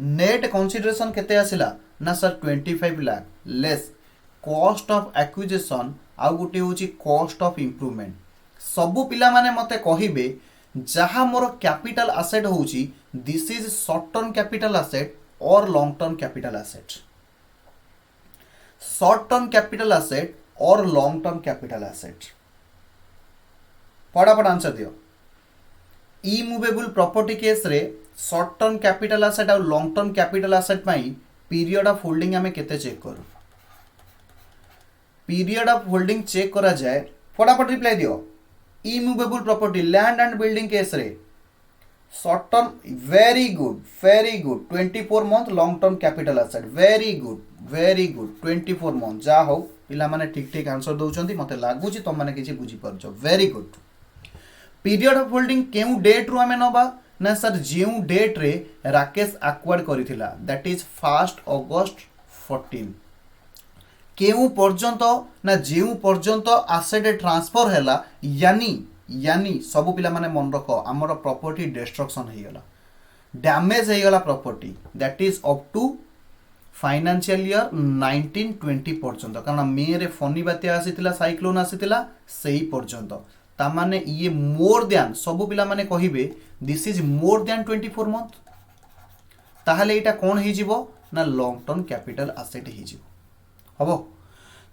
नेट कंसीडरेशन केते आसिला ना sir 25 lakh less cost of acquisition आउ गोटे होची कॉस्ट ऑफ इंप्रूवमेंट सबु पिला माने मते कहिबे जहा मोर कैपिटल एसेट होची this is short term capital asset और long term capital asset short term capital asset और लॉन्ग टर्म कैपिटल एसेट फटाफट आंसर दियो इमूवेबल प्रॉपर्टी केस रे शॉर्ट टर्म कैपिटल एसेट और लॉन्ग टर्म कैपिटल एसेट पाई period of holding हमें केते check करू पीरियड ऑफ होल्डिंग चेक करा जाए फटाफट रिप्लाई दियो immovable property land and building case रे short term very good 24 month long term capital asset very good 24 month जा हो पिला माने ठीक ठीक आंसर दउचंती मते लागुची तुम माने किछि बुझी परछो very good period of holding केउ डेट रु हमें नबा ना सर जेउ डेट रे राकेश एक्वायर्ड करिथिला दैट इज 1 अगस्त 14 केउ पर्यंत ना जेउ पर्यंत एसेट ट्रांसफर हैला यानी सब पिला माने मन रखो हमर प्रॉपर्टी डिस्ट्रक्शन हे गला डैमेज हे गला property that is up to financial year 19-20 पर्यंत कारण मे रे फनी बात्या आसीतिला साइक्लोन आसीतिला सेही पर्यंत ता माने ये मोर देन सब पिला माने कहिबे दिस इज मोर देन 24 मंथ ताहले एटा कोन हे जिवो ना लॉन्ग टर्म कैपिटल एसेट हे जिवो हबो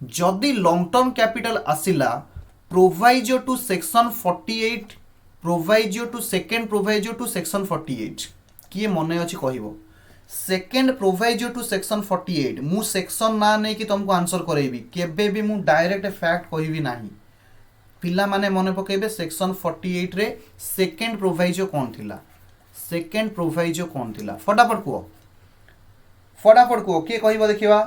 जदि लॉन्ग टर्म कैपिटल आसिला proviso to section 48 proviso to second proviso to section 48 किए मने अछि कहिबो सेकंड प्रोवाइजो टू सेक्शन 48 मु सेक्शन ना नै कि तुमको आंसर करैबी केबे भी मु डायरेक्ट फैक्ट कहिबी नाही पिला माने मने पकेबे सेक्शन 48 रे सेकंड प्रोवाइजो कोन थिला सेकंड प्रोवाइजो कोन थिला फटाफट को के कहिबो देखिबा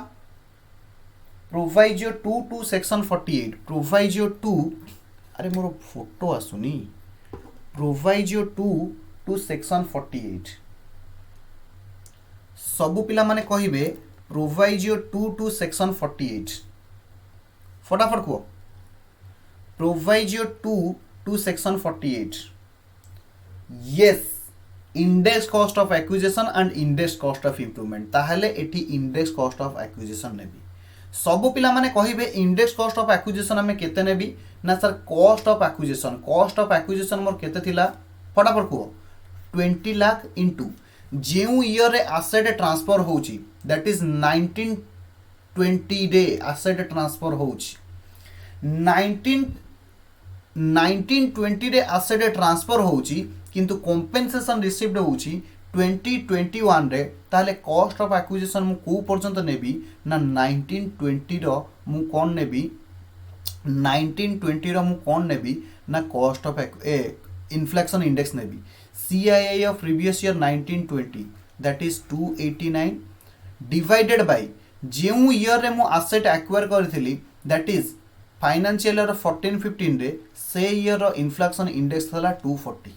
प्रोवाइजो 2 टू सेक्शन 48 प्रोवाइजो 2 अरे मोर फोटो आसुनी प्रोवाइजो 2 टू सेक्शन 48 सबु पिला माने कहिबे प्रोवाइजो 2 टू सेक्शन 48 फटाफट को proviso 2 to section 48 yes index cost of acquisition and index cost of improvement ताहले एठी इंडेक्स कॉस्ट ऑफ एक्विजिशन नेबी सब पिला माने कहिबे इंडेक्स कॉस्ट ऑफ एक्विजिशन हमें केते नेबी ना सर कॉस्ट ऑफ एक्विजिशन मोर केते थिला फटाफट को 20 लाख इनटू जेउ ईयर रे एसेट ट्रांसफर होची दैट इज 19-20 रे एसेट ट्रांसफर होची 19-20 रे एसेट ट्रांसफर होची किंतु कंपेंसेशन रिसीव्ड होची 2021 रे ताले कॉस्ट ऑफ एक्विजिशन मु को पर्यंत नेबी ना 19-20 रो मु कोन नेबी 19-20 रो मु कोन नेबी ना cost of inflation index navy CII of previous year 19-20 that is 289 divided by जेउ ईयर रे मु एसेट एक्वायर करथिली दैट इज फाइनेंशियल ईयर 14-15 रे से ईयर रो इन्फ्लेशन इंडेक्स थला 240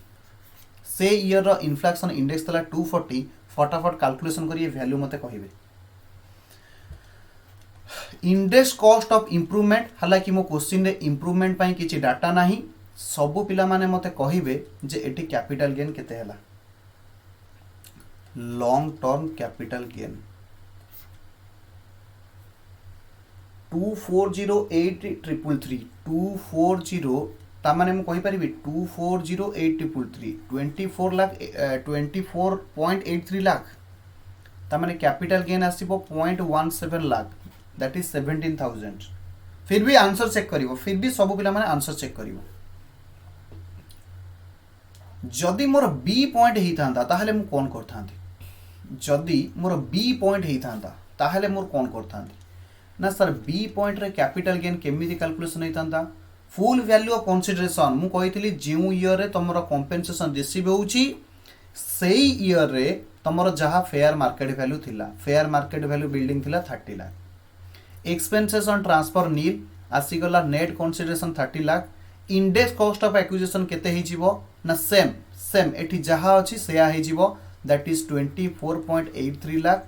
से ईयर रो इन्फ्लेशन इंडेक्स थला 240 फटाफट कैलकुलेशन करिए वैल्यू मते कहिबे इंडेक्स कॉस्ट ऑफ इम्प्रूवमेंट हालांकि मो क्वेश्चन रे इम्प्रूवमेंट पाई किछि डाटा नाही सबु पिला माने मते कहिबे जे एटी कैपिटल गेन केते हला लॉन्ग टर्म कैपिटल गेन 240833 240 तामाने मु कहि परिबी 240833 24 लाख 24.83 लाख तामाने कैपिटल गेन आसीबो 0.17 लाख दैट इज 17,000 फिर भी आंसर चेक करिवो फिर भी सब पिला माने आंसर चेक करिवो जदि मोर बी पॉइंट ही थांता ताहले मु कोन करथांती जदि मोर बी पॉइंट ही थांता ताहले मोर कोन करथांती ना सर बी पॉइंट रे कैपिटल गेन केमिति कैलकुलेशन होई थांता फुल वैल्यू ऑफ कंसीडरेशन मु कहितली जेउ ईयर रे तमरो कंपेंसेशन रिसीव होउची सेई ईयर रे तमरो जहा फेयर मार्केट वैल्यू थिला फेयर मार्केट वैल्यू बिल्डिंग थिला 30 लाख एक्सपेंसेस ऑन ट्रांसफर नील आसी गला net consideration 30 lakh index cost of acquisition केते ही जीवो ना सेम सेम एठी जहा अछि सेया ही जीवो that is 24.83 lakh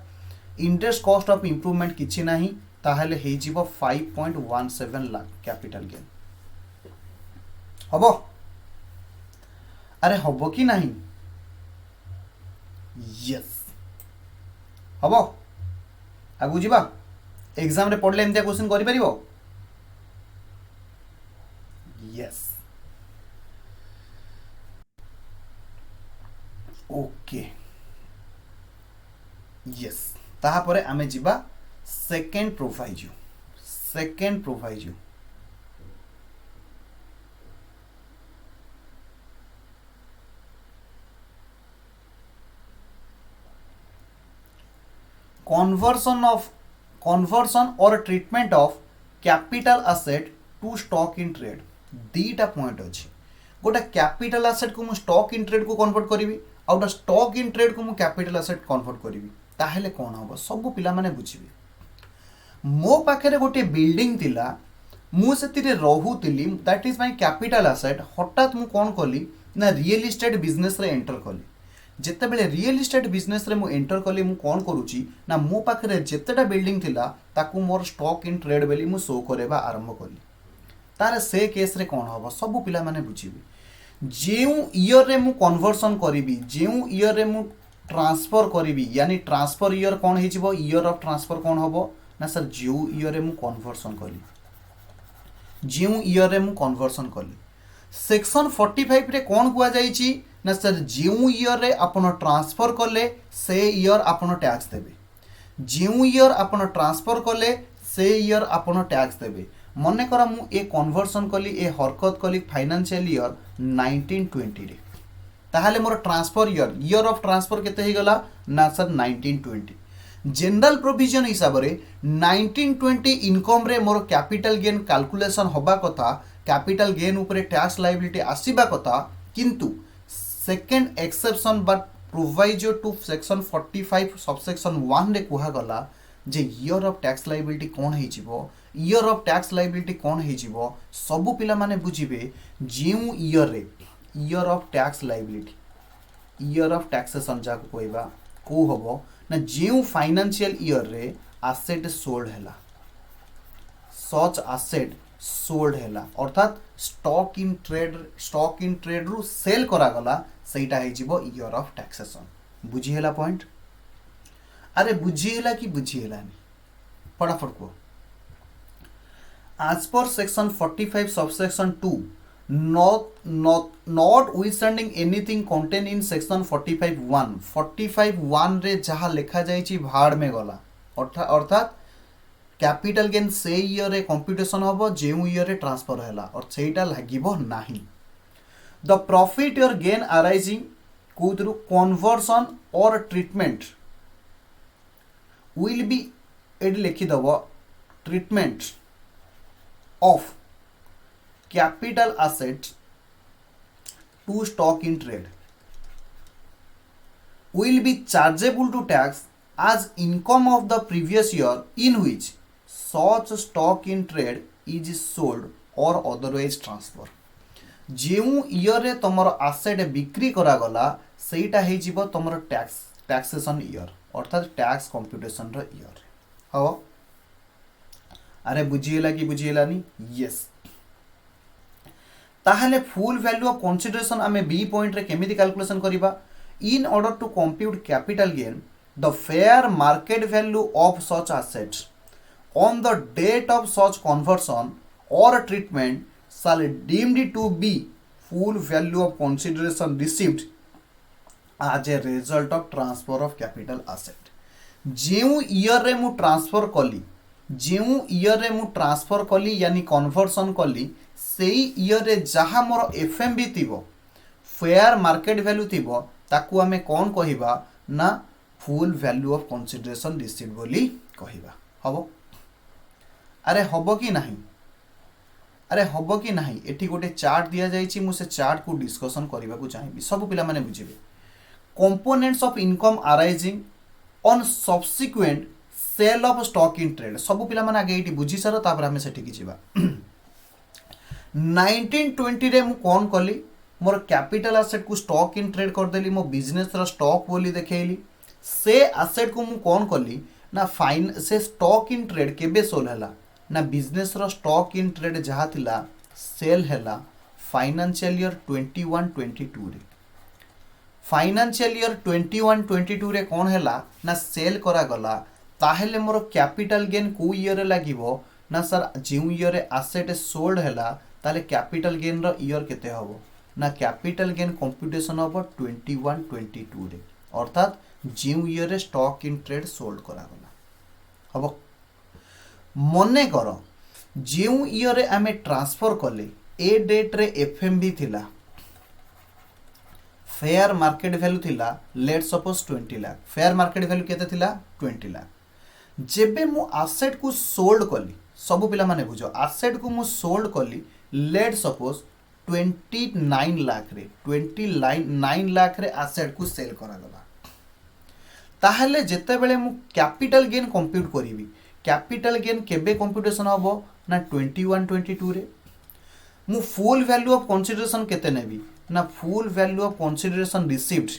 interest cost of improvement किछि नाही ताहले हे जीवो 5.17 लाख कैपिटल गेन हबो अरे हबो कि नाही यस हबो आगु जीवा एग्जाम रे पढ़ले एमतिया क्वेश्चन करि परिबो यस ओके यस ताहा परे आमे जीवा second proviso conversion or treatment of capital asset to stock in trade दीटा पॉइंट अछि गोटा कैपिटल एसेट को मु स्टॉक इन ट्रेड को कन्वर्ट करिवि आउटा स्टॉक इन ट्रेड को मु कैपिटल एसेट कन्वर्ट करिवि ताहेले कोन हबो सब पिला माने बुझिबे मो पाखरे गोटे बिल्डिंग थिला मु सेतिरे रहुतिली that is my capital asset हठात मु कोन कली ना रियल एस्टेट बिजनेस रे एंटर कली जेते बेले रियल एस्टेट बिजनेस रे मु एंटर कली मु कोन करूची ना मो पाखरे जेतेटा बिल्डिंग थिला ताकू मोर स्टॉक इन ट्रेड बेली मु शो करेबा आरंभ कली तारे से केस रे कोन हबो सब पिला माने बुझिबे जेउ ईयर रे मु कन्वर्सन करिवि जेउ ईयर रे मु ट्रांसफर करिवि यानी ट्रांसफर ईयर कोन हे जिवो ईयर ऑफ ट्रांसफर कोन हबो ना सर जेउ ईयर रे मु कन्वर्सन कली जेउ ईयर रे मु कन्वर्सन कली सेक्शन 45 रे कोन कुआ जाईची ना सर जेउ ईयर रे आपण ट्रांसफर कले से ईयर आपण टैक्स देबे जेउ ईयर आपण ट्रांसफर कले से ईयर आपण टैक्स देबे मने करा मु ए कन्वर्सन कली ए हरकत कली फाइनेंशियल ईयर 1920 रे ताहाले मोर ट्रांसफर ईयर ऑफ ट्रांसफर केते ही गला ना सर 1920 जनरल प्रोविजन हिसाब रे 1920 इनकम रे मोर कैपिटल गेन कैलकुलेशन होबा कथा कैपिटल गेन ऊपर टैक्स लायबिलिटी आसीबा कथा किंतु second exception but proviso to section 45 subsection 1 रे कुहा गला जे ईयर ऑफ टैक्स लायबिलिटी कोन हे जिवो ईयर ऑफ टैक्स लायबिलिटी कोन हे जिवो सबु पिला माने बुझिबे जेउ ईयर रे year of tax liability year of taxation जाको कोइबा को हबो ना जेउ फाइनेंशियल ईयर रे एसेट सोल्ड हैला सच एसेट सोल्ड हैला अर्थात स्टॉक इन ट्रेड रु सेल करा गला सेटा हे जिवो ईयर ऑफ टैक्सेशन बुझी हैला पॉइंट अरे बुझी हैला कि बुझी हैलानी फटाफट को as per section 45 subsection 2 notwithstanding anything contained in section 45(1) रे जहाँ लिखा जाइछि भाड़ में गला अर्थात कैपिटल गेन से ईयर रे कंप्यूटेशन हबो जेउ ईयर रे ट्रांसफर हैला और सेटा लागिबो नाही द प्रॉफिट और गेन अराइजिंग कोथरु कन्वर्सन और ट्रीटमेंट विल बी एड लिखि दबो treatment of capital asset to stock in trade will be chargeable to tax as income of the previous year in which such stock in trade is sold or otherwise transfer जेउ year रे तमरो asset बिक्री करा गला सेटा हे जिवो तमरो टैक्सेशन ईयर अर्थात टैक्स कंप्यूटेशन रो ईयर हो अरे बुझीगला कि बुझीगलानी यस ताहले फुल वैल्यू ऑफ कंसीडरेशन आमे बी पॉइंट रे केमिति कैलकुलेशन करिबा in order to compute capital gain the fair market value of such assets on the date of such conversion or treatment shall deemed to be full value of consideration received as a result of transfer of capital asset ଯେଉଁ ଇୟରରେ ମୁଁ transfer କଲି ଯେଉଁ ଇୟରରେ ମୁଁ transfer କଲି यानी conversion कली ସେଇ ଇୟରରେ ଯାହା ମୋର ଏଫଏମବି ଥିବ ଫେୟାର ମାର୍କେଟ ଭ୍ୟାଲୁ ଥିବ ତାକୁ ଆମେ କ'ଣ କହିବା ନା ଫୁଲ୍ ଭ୍ୟାଲୁ ଅଫ୍ କନସିଡରେସନ୍ ରିସିଭ୍ ବୋଲି କହିବା ହବ अरे हम कि नहीं अरे हम कि नहीं एठी गोटे चार्ट दिया जाइए मुझे चार्ट को डिस्कसन करने को चाहिए सब पिला माने बुझे components of income arising on subsequent sale of stock in trade सब पिला माने आगे ये बुझी सार तापर हमें सेठी जीवा 1920 रे मु कौन कली मोर कैपिटल एसेट को स्टॉक इन ट्रेड कर देली मो बिजनेस रो स्टॉक बोली देखेली से एसेट को मु कौन कली ना फाइन से स्टॉक इन ट्रेड केबे सोल हला ना बिजनेस रो स्टॉक इन ट्रेड जहाँ थिला सेल हैला फाइनेंशियल ईयर 21-22 रे फाइनेंशियल ईयर 21-22 रे कौन हैला ना सेल करा गला ताहेले मोर कैपिटल गेन को ईयर लागिवो ना सर जिउ ईयर एसेट सोल्ड हैला ताले कैपिटल गेन रो ईयर केते हबो ना कैपिटल गेन कंप्यूटेशन हबो 21-22 रे अर्थात जिउ year stock in trade sold करा गला हबो मने कर जो ईयर आमे ट्रांसफर कले ए डेट रे एफएमबी थिला फेयर मार्केट वैल्यू थिला let suppose 20 lakh fair market value केते थिला 20 लाख जेबे मु एसेट को सोल्ड कली सब पिला माने बुझो एसेट को मु सोल्ड कली लेट सपोज 29 लाख रे 29 लाख रे एसेट को सेल करा गला ताहले जेते बेले मु कैपिटल गेन कंप्यूट करिवि कैपिटल गेन केबे कंप्यूटेशन हबो ना 21-22 रे मु फुल वैल्यू ऑफ कंसीडरेशन केते नेबी ना full value of consideration received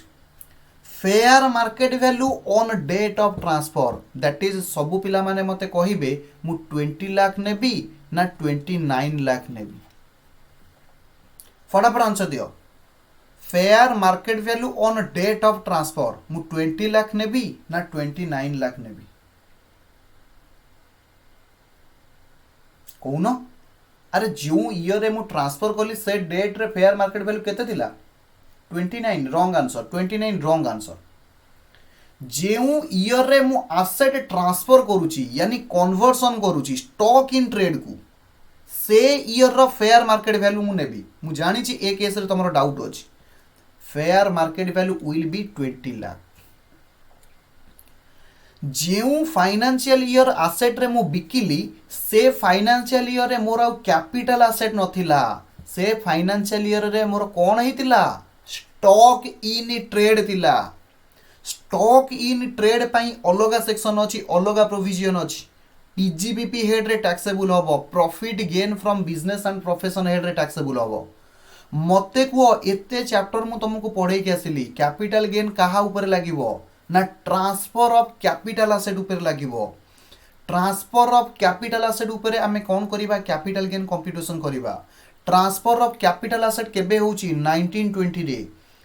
fair market value on date of transfer that is सबु पिला माने मते कहिबे मु 20 लाख नेबी ना 29 लाख नेबी फटाफट आंसर दियो fair market value on date of transfer मु 20 लाख नेबी ना 29 लाख नेबी कौन अरे जो ईयर रे मु ट्रांसफर कली से डेट रे फेयर मार्केट वैल्यू केते थिला 29 रॉन्ग आंसर 29 रॉन्ग आंसर जो ईयर रे मु एसेट ट्रांसफर करूची यानी कन्वर्सन करूची स्टॉक इन ट्रेड को से ईयर रो फेयर मार्केट वैल्यू मु नेबी मु जानी छी ए केस रे तमरो डाउट अछि fair market value will B 20 lakh जो फाइनेंशियल ईयर एसेट रे मु बिकिली से फाइनेंशियल ईयर रे मोर कैपिटल एसेट नथिला से फाइनेंशियल ईयर रे मोर कोन हितिला स्टॉक इन ट्रेड थिला स्टॉक इन ट्रेड पई अलगा सेक्शन अछि अलगा प्रोविजन अछि पीजीबीपी हेड रे टैक्सेबल हबो profit gain from business and profession head रे टैक्सेबल हबो मते को एते चैप्टर मु तुमको पढे के आसिली कैपिटल गेन कहा ऊपर लागिवो ना ट्रांसफर ऑफ कैपिटल एसेट ऊपर लागिवो ट्रांसफर ऑफ कैपिटल एसेट ऊपर आमे कोन करिबा कैपिटल गेन कंप्यूटेशन करिबा ट्रांसफर ऑफ कैपिटल एसेट केबे होची 1920 रे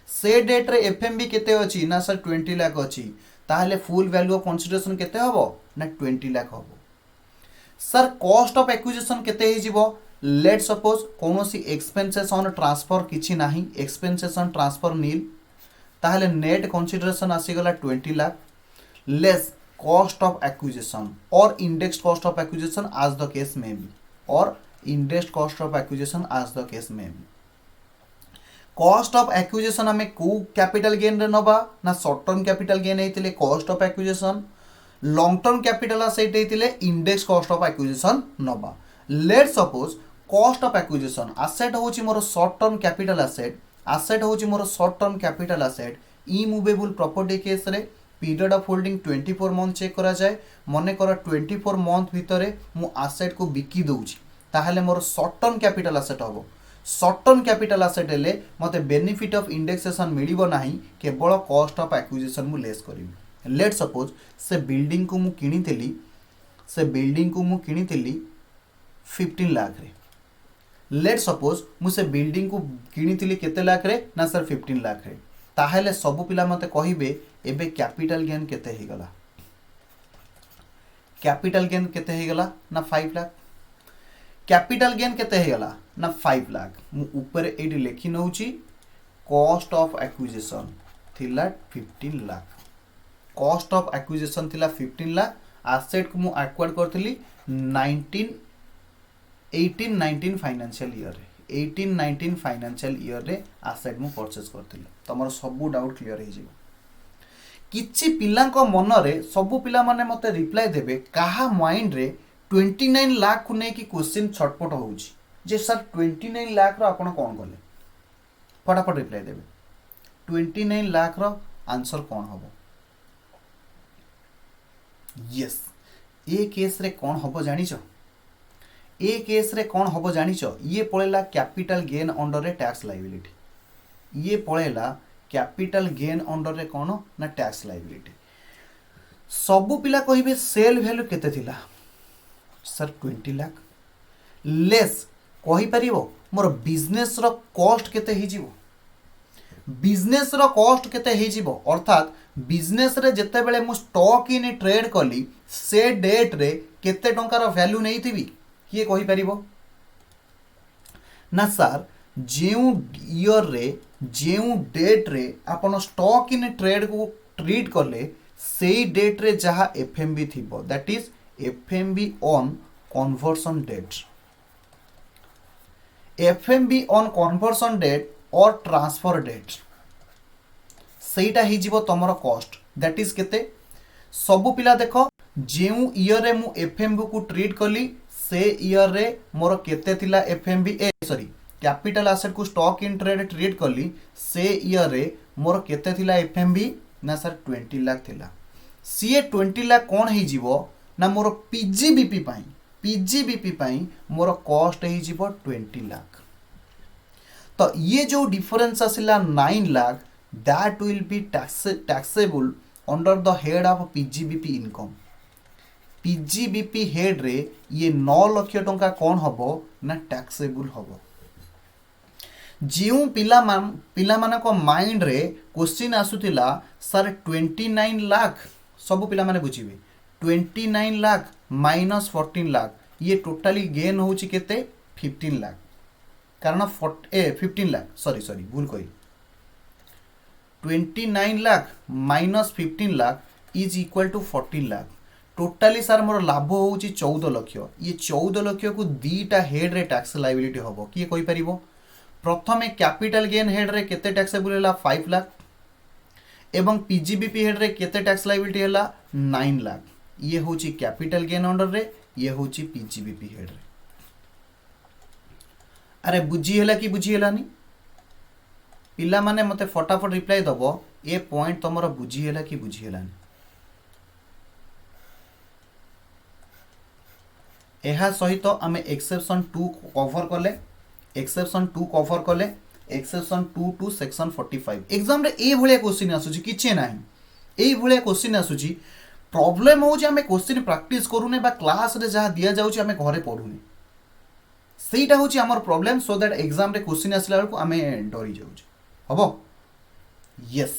से डेट रे एफएमबी केते अछि ना सर 20 लाख अछि ताहले फुल वैल्यू ऑफ कंसीडरेशन केते हबो ना 20 लाख हबो सर कॉस्ट ऑफ एक्विजिशन केते हे जिवो लेट सपोज कोनोसी एक्सपेंसेस ऑन ट्रांसफर किछि नाही एक्सपेंसेस ऑन ट्रांसफर नील ताहले नेट कंसीडरेशन आसी गला 20 lakh less cost of acquisition or index cost of acquisition as the case may be or index cost of acquisition as the case may be cost of acquisition हमें को capital gain रे नबा ना short term capital gain हेतिले cost of acquisition long term capital asset हेतिले index cost of acquisition नबा let suppose cost of acquisition asset होची मोर शॉर्ट टर्म कैपिटल एसेट होची मोर short term capital asset immovable property case रे period of holding 24 month check करा जाए मने कर 24 मंथ भितरे मु एसेट को बिकी दउची ताहले मोर शॉर्ट टर्म कैपिटल एसेट हबो शॉर्ट टर्म कैपिटल एसेट हेले मते बेनिफिट ऑफ इंडेक्सेशन मिलिबो नाही केवल कॉस्ट ऑफ एक्विजिशन मु लेस करिवि लेट सपोज से बिल्डिंग को मु किनितेली 15 लाख रे लेट सपोज मुझे बिल्डिंग को किनी केते लाख रे ना सर 15 लाख रे ताहेले सब पिला मते कहिबे एबे कैपिटल गेन केते ही गला कैपिटल गेन केते ही गला ना 5 लाख कैपिटल गेन केते ही गला ना 5 लाख मु ऊपर एडी लेखि नउची कॉस्ट ऑफ एक्विजिशन थिला 15 लाख कॉस्ट ऑफ एक्विजिशन थिला 15 लाख एसेट को मु एक्वायर करथली 18-19 फाइनेंशियल ईयर रे 18-19 फाइनेंशियल ईयर रे एसेट मु परचेस करथली तमरो सब डाउट क्लियर हे जिवो किछि पिलांको मन रे सब पिला माने मते रिप्लाई देबे काहा माइंड रे 29 लाख को नै कि क्वेश्चन छटपट होउची जे सर 29 लाख रो आपण कोन करले फटाफट रिप्लाई देबे 29 लाख रो आंसर कोन हबो यस ए केस रे कोन हबो जानिचो ए केस रे कोन हबो जानिचो ये पळेला कैपिटल गेन अंडर रे टैक्स लायबिलिटी ये पळेला कैपिटल गेन अंडर रे कोन ना टैक्स लायबिलिटी सब पिला कहिबे सेल वैल्यू केते थिला सर 20 लाख लेस कहि परिबो मोर बिजनेस रो कॉस्ट केते हि जिवो बिजनेस रो कॉस्ट केते हि जिवो अर्थात बिजनेस रे जते बेले मु स्टॉक इन ट्रेड कली से डेट रे केते टंका रो वैल्यू नै थिबी किए कहि परिबो ना सर जेउ ईयर रे जेउ डेट रे आपण स्टॉक इन ट्रेड को ट्रीट करले सेई डेट रे जहा एफएमबी थिबो that is FMV on conversion date FMV on conversion date और ट्रांसफर डेट सेटा ही जीवो तमर कॉस्ट दैट इज केते सब पिला देखो जेउ ईयर रे मु एफएमबी को ट्रीट कली से ईयर रे मोर केते थिला एफएमबी सॉरी कैपिटल एसेट को स्टॉक इन ट्रेड ट्रीट कली से ईयर रे मोर केते थिला एफएमबी ना सर 20 लाख थिला सीए 20 लाख कोन ही जीवो ना मोर पीजीबीपी पाई मोर कॉस्ट ही जीवो 20 लाख तो ये जो डिफरेंस आसिला 9 lakh that will be taxable under the head of PGBP income PGBP head रे ये 9 लाख टंका कौन हबो ना टैक्सेबल हबो जिउ पिला मानको माइंड रे क्वेश्चन आसुतिला सर 29 लाख सब पिला माने बुझिबे 29 लाख माइनस 14 लाख ये टोटली गेन होची केते 15 लाख कारण 15 लाख सॉरी भूल कही 29 lakh minus 15 lakh is equal to 14 lakh totally sir मोर लाभ होची 14 लाख ये 14 लाख को दीटा हेड रे टैक्स लायबिलिटी हबो किए कहि परिबो प्रथमे कैपिटल गेन हेड रे केते टैक्सेबल हैला 5 लाख एवं पीजीबीपी हेड रे केते टैक्स लायबिलिटी हैला 9 लाख ये होची कैपिटल गेन अंडर रे ये होची पीजीबीपी हेड रे अरे बुझी हैला कि बुझी हैलानी पिला माने मते फटाफट रिप्लाई दबो ए पॉइंट तमरो बुझी हैला कि बुझी हैलानी एहा सहित आमे एक्सेप्शन 2 कवर कले एक्सेप्शन 2 कवर कले एक्सेप्शन 2 टू सेक्शन 45 एग्जाम रे ए भलिया क्वेश्चन आसुची किछे नाही ए भलिया क्वेश्चन आसुची प्रॉब्लम हो जे आमे क्वेश्चन प्रैक्टिस करूने बा क्लास रे जहा दिया जाउची आमे घरे पढुने सेटा होची हमर प्रॉब्लम सो दैट एग्जाम रे क्वेश्चन आसला को आमे डरी जाउची हबो यस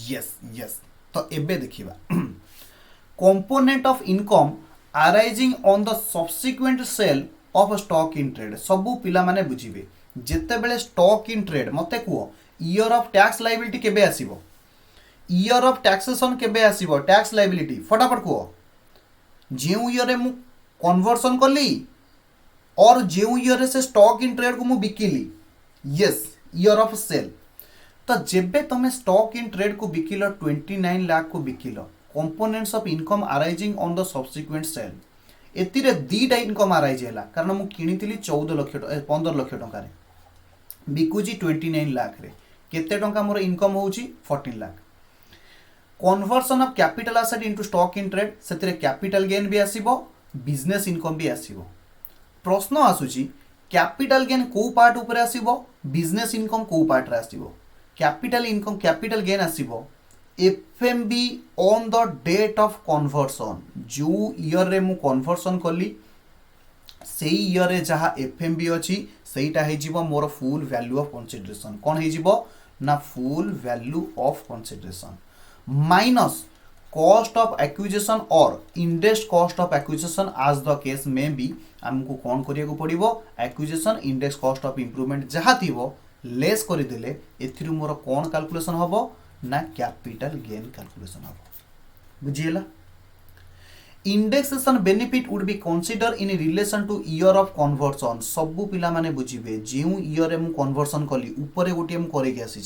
यस यस तो एबे देखिबा component of income arising on the subsequent sale of stock in trade सबु पिला माने बुझिबे जेते बेले स्टॉक इन ट्रेड मते quo year of tax liability केबे आसीबो ईयर ऑफ टैक्सेशन केबे आसीबो टैक्स लायबिलिटी फटाफट कुओ जेउ ईयर रे मु कन्वर्सन करली और जेउ ईयर रे से स्टॉक इन ट्रेड को मु बिकिली यस ईयर ऑफ सेल तो जेबे तमे स्टॉक इन ट्रेड को बिकिलो 29 लाख को बिकिलो components of income arising on the subsequent sale एतिरे दीटा इनकम अराइज हैला कारण मु किनितिली 14 लाख 15 लाख टंका रे बिकुजी 29 लाख रे केते टंका मोर इनकम होउची 14 lakh conversion of capital asset into stock in trade सेतिरे कैपिटल गेन भी आसीबो बिजनेस इनकम भी आसीबो प्रश्न आसुची कैपिटल गेन को पार्ट ऊपर आसीबो बिजनेस इनकम को पार्ट रे आसीबो कैपिटल इनकम कैपिटल गेन आसीबो FMV on the date of conversion जो ईयर रे मु कन्वर्सन कली से ईयर जहाँ एफएमबी अच्छी सेटा हो मोर फुल वैल्यू ऑफ कंसीडरेशन कौन हो ना full value of consideration minus cost of acquisition or index cost of acquisition आज द केस में भी आमको कौन करिया पड़ो acquisition index cost of improvement जहाँ थी लेस करदेले एथिरु मोर कौन कैलकुलेशन हम ना कैपिटल गेन कैलकुलेशन हम बुझीगला indexation benefit would be consider in relation to year of conversion सबू पिला माने बुझिबे जो ईयर मु कन्वर्सन कली ऊपर गोटे मु करके आसी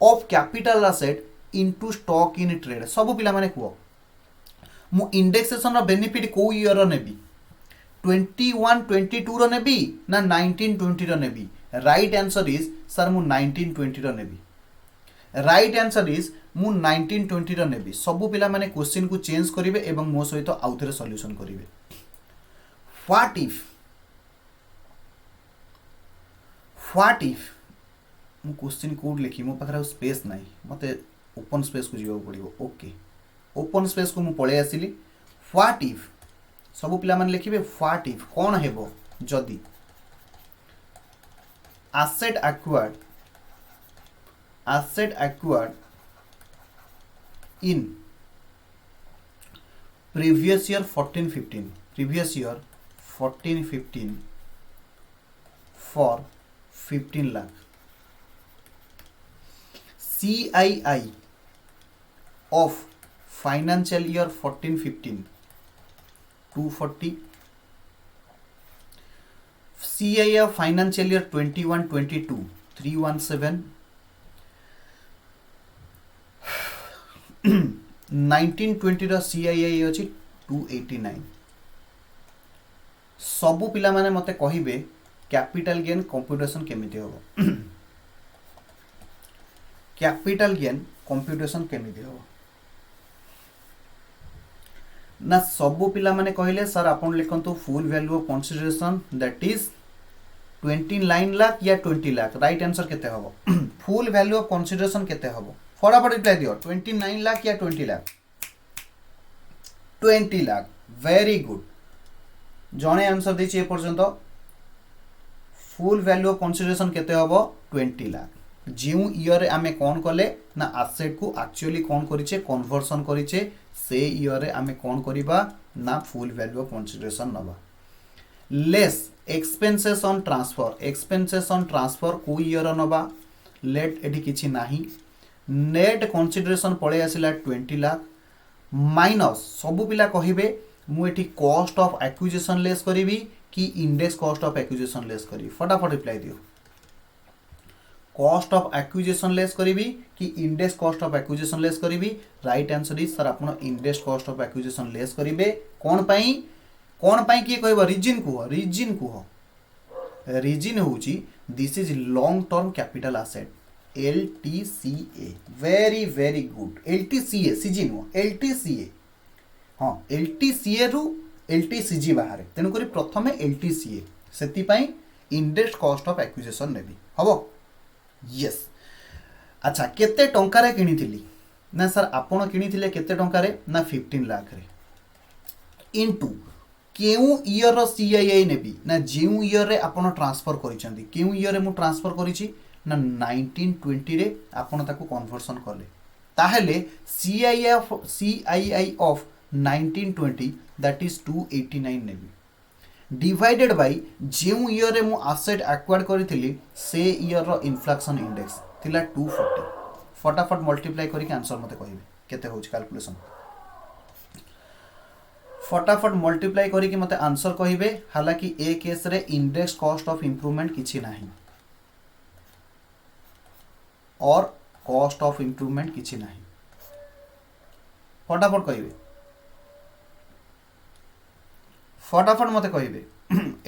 of capital asset into stock in trade सबू पिला माने कुओ मु इंडेक्सेशन बेनिफिट को ईयर नेबी 21-22 रो नेबी ना 19-20 रो नेबी राइट आंसर इज सर मु 19-20 रो नेबी राइट आंसर इज मु 19-20 रो नेबी सबू पिला माने क्वेश्चन को चेंज करिवे एवं मो सहित आउ थरे सॉल्यूशन करिवे व्हाट इफ मु क्वेश्चन कोड लिखी मो पाखरा स्पेस नाही मते ओपन स्पेस को जीवा पड़िबो ओके ओपन स्पेस को मु पळे आसिली व्हाट इफ सबू पिला माने लिखिबे व्हाट इफ कोन हेबो जदी asset acquired in previous year 14-15 for 15 lakh CII of financial year 14-15 240 CII of financial year 21-22 317 19-20 row CII अछि 289 सबु पिला माने मते कहिबे कैपिटल गेन कंप्यूटेशन केमिति होबो कैपिटल गेन कंप्यूटेशन केमिति होबो ना सबु पिला माने कहले सर आपण लिखंतु full value of consideration that is 29 lakh या 20 लाख राइट आंसर केते हबो फुल वैल्यू ऑफ कंसीडरेशन केते हबो फटाफट रिप्लाई दियो 29 लाख या 20 लाख 20 लाख वेरी गुड जने आंसर देछि ए पर्यंत फुल वैल्यू ऑफ कंसीडरेशन केते हबो 20 लाख जिउ ईयर आमे कोन कले ना एसेट को एक्चुअली कोन करिचे कन्वर्सन करिचे से ईयर आमे कोन करिबा ना फुल वैल्यू ऑफ कंसीडरेशन नबा लेस एक्सपेंसेस ऑन ट्रांसफर को ईयर नबा लेट एठी किछि नाही नेट कंसीडरेशन पळे आसिला 20 लाख माइनस सबु पिला कहिबे मु एठी कॉस्ट ऑफ एक्विजिशन लेस करिवि कि index cost of acquisition less करिवि फटाफट रिप्लाई दियो कॉस्ट ऑफ एक्विजिशन लेस करिवि कि index cost of acquisition less करिवि राइट आंसर इज सर आपण index cost of acquisition less करिवे कोन पई कि कहबो रीजन को रीजन होची this is long term capital asset LTCA very very good LTCA CG no LTCA हाँ LTCA रु LTCG बाहर तेणु करी प्रथमे LTCA सेति पई इंडेक्स कॉस्ट ऑफ एक्विजिशन नेबी हबो यस अच्छा केते टंका रे किनिथिली ना सर आपण किनिथिले केते टंका रे ना 15 लाख रे इनटू केउ ईयर रो CII नेबी ना जेउ ईयर रे आपण ट्रांसफर करिसेंती केउ ईयर रे मु ट्रांसफर करिछि ना 19-20 रे आपण ताको कन्वर्सन करले ताहेले CII ऑफ 19-20 दैट इज 289 नेबी डिवाइडेड बाय जेउ ईयर रे मु एसेट एक्वायर्ड करिथिली से ईयर रो इन्फ्लेशन इंडेक्स थिला 240 फटाफट मल्टीप्लाई करिक आंसर मते कहिबे केते होछ कैलकुलेशन फटाफट मल्टीप्लाई करिक मते आंसर कहिबे हालांकि ए केस रे इंडेक्स कॉस्ट ऑफ इंप्रूवमेंट किछि नाही और कॉस्ट ऑफ इंप्रूवमेंट किछि नाही फटाफट कहिबे फटाफट मते कहिबे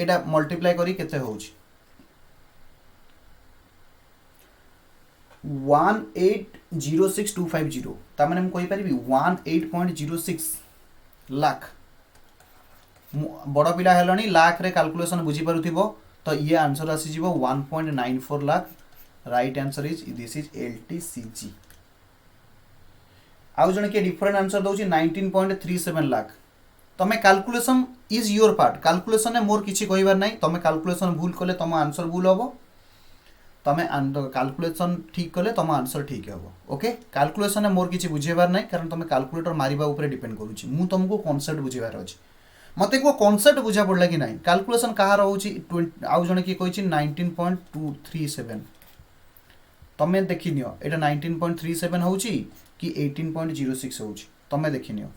एटा मल्टीप्लाई करी केते होउछि 1806250 ता माने हम कहि परिबी 18.06 लाख बड़ पिला हेलनी लाख रे कैलकुलेशन बुझी पारुथिबो तो ये आंसर आसी जीवो 1.94 lakh right answer is this is LTCG आउ जने के डिफरेंट आंसर दउची 19.37 लाख तमे calculation is your part calculation ने मोर किछि कहिबार नाही तमे कैलकुलेशन भूल कले तम आंसर भूल हबो तमे कैलकुलेशन ठीक कले तम आंसर ठीक हबो ओके कैलकुलेशन ने मोर किछि बुझेबार नाही कारण तमे कैलकुलेटर मारिबा ऊपर डिपेंड करूछि मु तुमको कांसेप्ट बुझेबार अछि मते को कांसेप्ट बुझा पड़ला कि नाही कैलकुलेशन कहा रहउछि आउ जने की कहिछि 19.237 तमे देखिनियो एटा 19.37 होउछि कि 18.06 होउछि तमे देखिनियो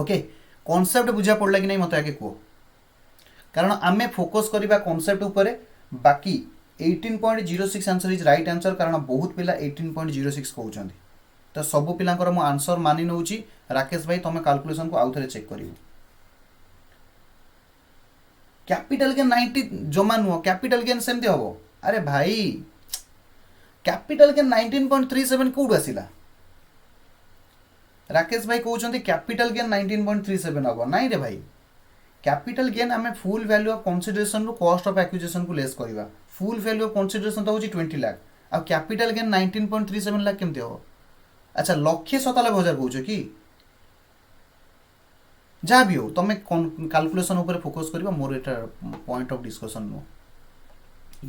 ओके कांसेप्ट बुझा पड़ला कि नहीं मते आगे को कारण आमे फोकस करिबा कांसेप्ट ऊपर बाकी 18.06 आंसर इज राइट आंसर कारण बहुत पिला 18.06 कहउछंती तो सब पिलांकर मो आंसर मानि नउछि राकेश भाई तमे कैलकुलेशन को आउ थरे चेक करिवो कैपिटल गेन 90 जमा नुह कैपिटल गेन सेमती हबो अरे भाई कैपिटल गेन 19.37 कोड आसिला राकेश भाई कहउछंती कैपिटल गेन 19.37 हबो नाही रे भाई कैपिटल गेन आमे फुल वैल्यू ऑफ कंसीडरेशन रो कॉस्ट ऑफ एक्विजिशन को लेस करबा फुल वैल्यू ऑफ कंसीडरेशन तो होची 20 लाख आ कैपिटल गेन 19.37 लाख केमते हो अच्छा लक्ष्य 97,000 कहउछ कि जहाँ भी हो तुम कैलकुलेशन ऊपर फोकस करबा मोर एटा point of discussion no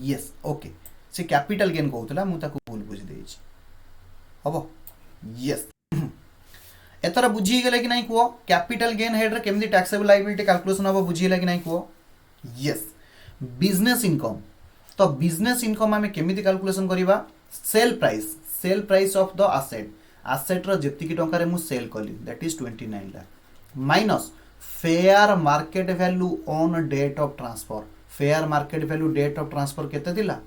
yes okay से कैपिटल गेन कहउतला मु ताको भूल बुझी देछि हबो यस एतर बुझी गेले कि नहीं कुओ कैपिटल गेन हेड रे केमदी टैक्सेबल लायबिलिटी कैलकुलेशन हबो बुझी गेले कि नहीं कुओ यस बिजनेस इनकम तो बिजनेस इनकम आमे केमिति कैलकुलेशन करिबा sale price of the asset रो जेतिकी टंका रे मु सेल कली that is 29 lakh minus fair market value on date of transfer fair market value date of transfer केते दिला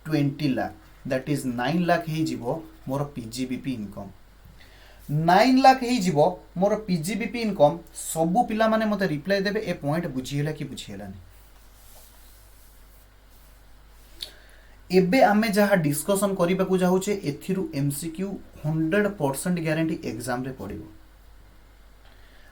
20 लाख दैट इज 9 लाख ही जीवो मोर पीजीबीपी इनकम 9 लाख ही जीवो मोर पीजीबीपी इनकम सबु पिला माने मते रिप्लाई देबे ए पॉइंट बुझिहेला कि बुझिहेलानी एबे आमे जहा डिस्कशन करिबा को जाउछे एथिरु एमसीक्यू 100% गारंटी एग्जाम रे पड़िबो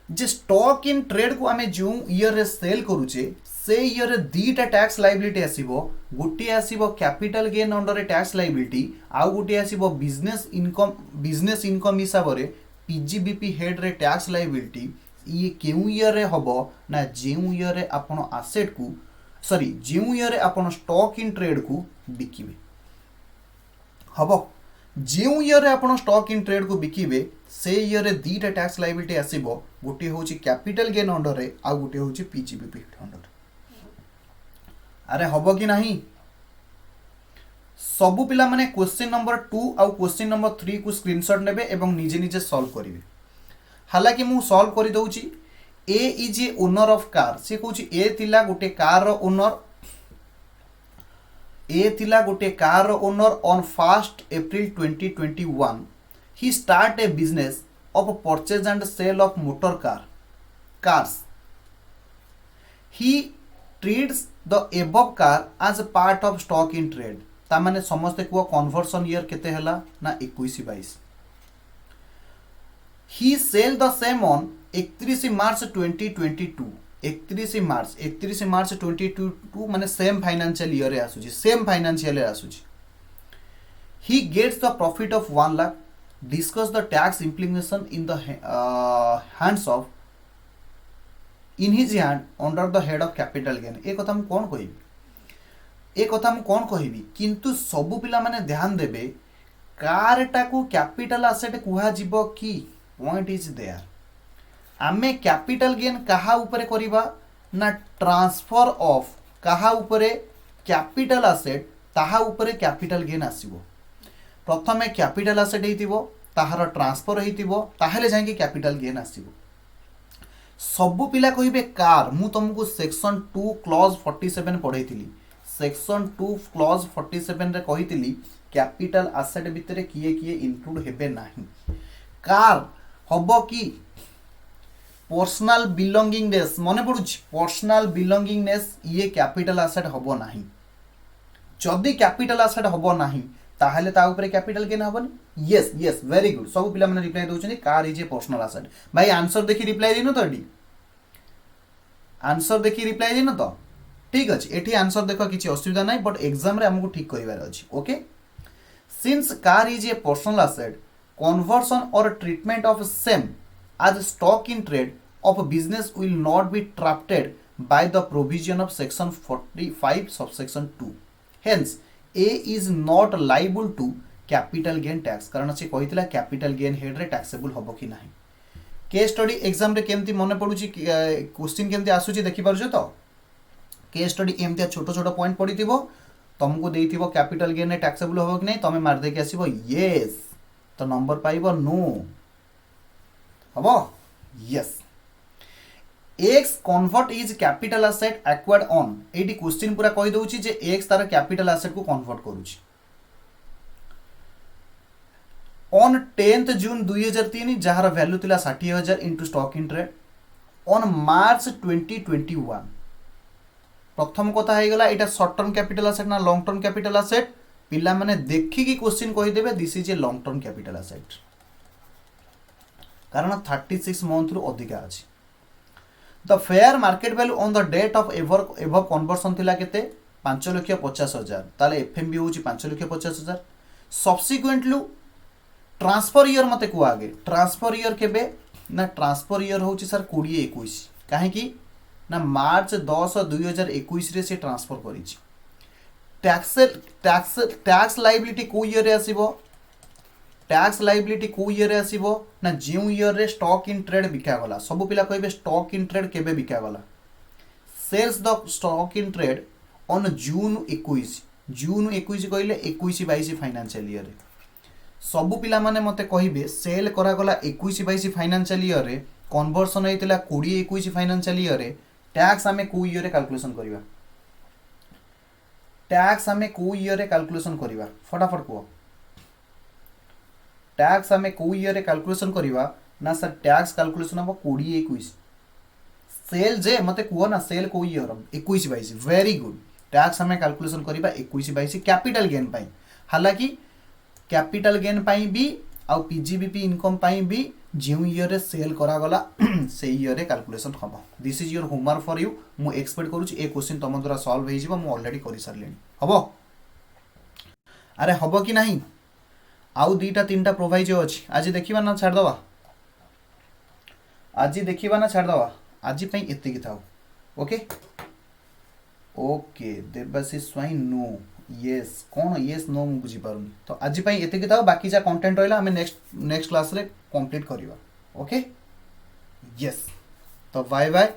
जे स्टॉक इन ट्रेड को आमे जो ईयर रे सेल करूचे से ईयर रे दीटा टैक्स लायबिलिटी आसीबो गुटी आसीबो capital gain under tax liability आउ गुटी आसीबो बिजनेस इनकम हिसाब रे पीजीबीपी हेड रे टैक्स लायबिलिटी ये केउ ईयर रे हबो ना जेउ ईयर रे आपण एसेट को सॉरी जेउ ईयर रे आपण स्टॉक इन ट्रेड को बिकिबे हबो जेउ ईयर रे आपण स्टॉक इन ट्रेड को बिकिबे से ईयर रे दीटा टैक्स लायबिलिटी आसीबो गुटी होची कैपिटल गेन अंडर रे आ गुटी होची पीजीबीपी अंडर अरे हबो कि नहीं सबु पिला माने क्वेश्चन नंबर 2 आ क्वेश्चन नंबर 3 को स्क्रीनशॉट नेबे एवं निजे निजे सॉल्व करिवे हालांकि मु सॉल्व करि दउची A is a owner of car से कहूची ए थिला गोटे कार रो ओनर ए थिला गोटे कार रो owner on 1st April 2021 he start a business of purchase and sale of motor cars he treats the above car as a part of stock in trade ता माने समस्त को कन्वर्सन ईयर केते हला ना 21-22 he sell the same on 31 मार्च 2022 31 मार्च 2022 माने same financial year रे आसुची सेम फाइनेंशियल ईयर आसुची he gets the profit of 1 lakh discuss the tax implication in the hands of in his hand under the head of capital gain ए कथा हम कोन कहिबी किंतु सबु पिला माने ध्यान देबे कार टाकू कैपिटल एसेट कुहा जीवो की पॉइंट इज देयर आमे कैपिटल गेन कहा ऊपर करिबा ना ट्रांसफर ऑफ कहा ऊपर कैपिटल एसेट ताहा ऊपर कैपिटल गेन आसीबो प्रथमे कैपिटल एसेट हेतिबो ताहार ट्रांसफर हेतिबो ताहेले जांगी कैपिटल गेन आसीबो सबु पिला कहिबे कार मु तुमको सेक्शन 2 क्लॉज 47 पढैतिली सेक्शन 2 क्लॉज 47 रे कहितिली कैपिटल एसेट भितरे किए इंक्लूड हेबे नाही कार हबो की पर्सनल बिलोंगिंगनेस मने पडुची पर्सनल बिलोंगिंगनेस ये कैपिटल एसेट हबो नाही जदी कैपिटल एसेट हबो नाही ताहले ता ऊपर कैपिटल गेन हबनी यस यस वेरी गुड सब पिला माने रिप्लाई दोछनी car is a personal asset भाई आंसर देखि रिप्लाई दिनो तो एडी आंसर देखि रिप्लाई दिनो तो ठीक अछि एठी आंसर देखो किछि असुविधा नाही बट एग्जाम रे हमको ठीक करिवार अछि okay since car is a personal asset conversion or treatment of same as stock in trade of business will not be trafted by the provision of section 45 subsection 2. Hence A is not liable to capital gain tax कारण से कहितला capital gain head रे taxable होबो कि नाही. Case study exam रे केमती मने पडुची question केमती आसुची देखि पारजो तो केस स्टडी एमती छोट छोट पॉइंट पडिथिबो तुमको देइथिबो कैपिटल गेन रे टैक्सेबल होबो कि नहीं तमे मार दे के आसीबो यस तो नंबर पाइबो नो हबो yes x convert is capital asset acquired on eighty question पूरा कहि दउची जे एक्स तार कैपिटल एसेट को कन्वर्ट करूची ऑन 10th जून 2003 जहार वैल्यू थिला 60,000 into stock in trade on March 2021 प्रथम कथा है गला एटा शॉर्ट टर्म कैपिटल एसेट ना लॉन्ग टर्म कैपिटल एसेट पिला माने देखि की क्वेश्चन कहि देबे this is a long term capital asset कारण 36 मंथ रु अधिका अछि the fair market value on the date of ever conversion थिला केते 5,50,000 ताले एफएमबी होची 5,50,000 सब्सिक्वेंटली ट्रांसफर ईयर मते को आगे ट्रांसफर ईयर केबे ना ट्रांसफर ईयर होची सर 2021 काहे की ना मार्च 10/2021 रे से ट्रांसफर करिछि टैक्स लायबिलिटी को ईयर रे आसीबो टैक्स लायबिलिटी को ईयर रे आसीबो ना जिउ ईयर रे स्टॉक इन ट्रेड बिका गला सब पिला कहबे स्टॉक इन ट्रेड केबे बिका गला sales the stock in trade on June 21 कहले 21-22 फाइनेंशियल ईयर रे सबु पिला माने मते कहिबे सेल करा गला 21-22 फाइनेंशियल ईयर रे कन्वर्सन हेतिला 20-21 फाइनेंशियल ईयर रे टैक्स हमें को ईयर रे कैलकुलेशन करिवा टैक्स हमें को ईयर रे कैलकुलेशन करिवा फटाफट को टैक्स हमें को ईयर रे कैलकुलेशन करिवा ना सर टैक्स कैलकुलेशन हम 20-21 सेल जे मते को ना सेल को ईयर 21-22 वेरी गुड टैक्स हमें कैलकुलेशन करिवा 21-22 कैपिटल गेन पाई हालांकि कैपिटल गेन पाई भी आउ पीजीबीपी इनकम पाई भी जो ईयर रे सेल करा गला से ईयर रे कैलकुलेशन हम this is your homework for you मु एक्सपेक्ट करूची ए क्वेश्चन तुम द्वारा सॉल्व हो जिवो मु ऑलरेडी करि सरलेनी हबो अरे हबो कि नहीं आउ दुईटा तीनटा प्रोवाइजो अछि आज देखिबा ना छाड़ दवा आज देखिबा ना छाड़ दवा आज पई एते की थाओ okay okay Debabasi Swain no yes कौन यस नो मु बुझी पारुनी तो आज पई एते की थाओ बाकी जा कंटेंट रहला हमें नेक्स्ट क्लास रे कंप्लीट करिवा ओके यस तो बाय बाय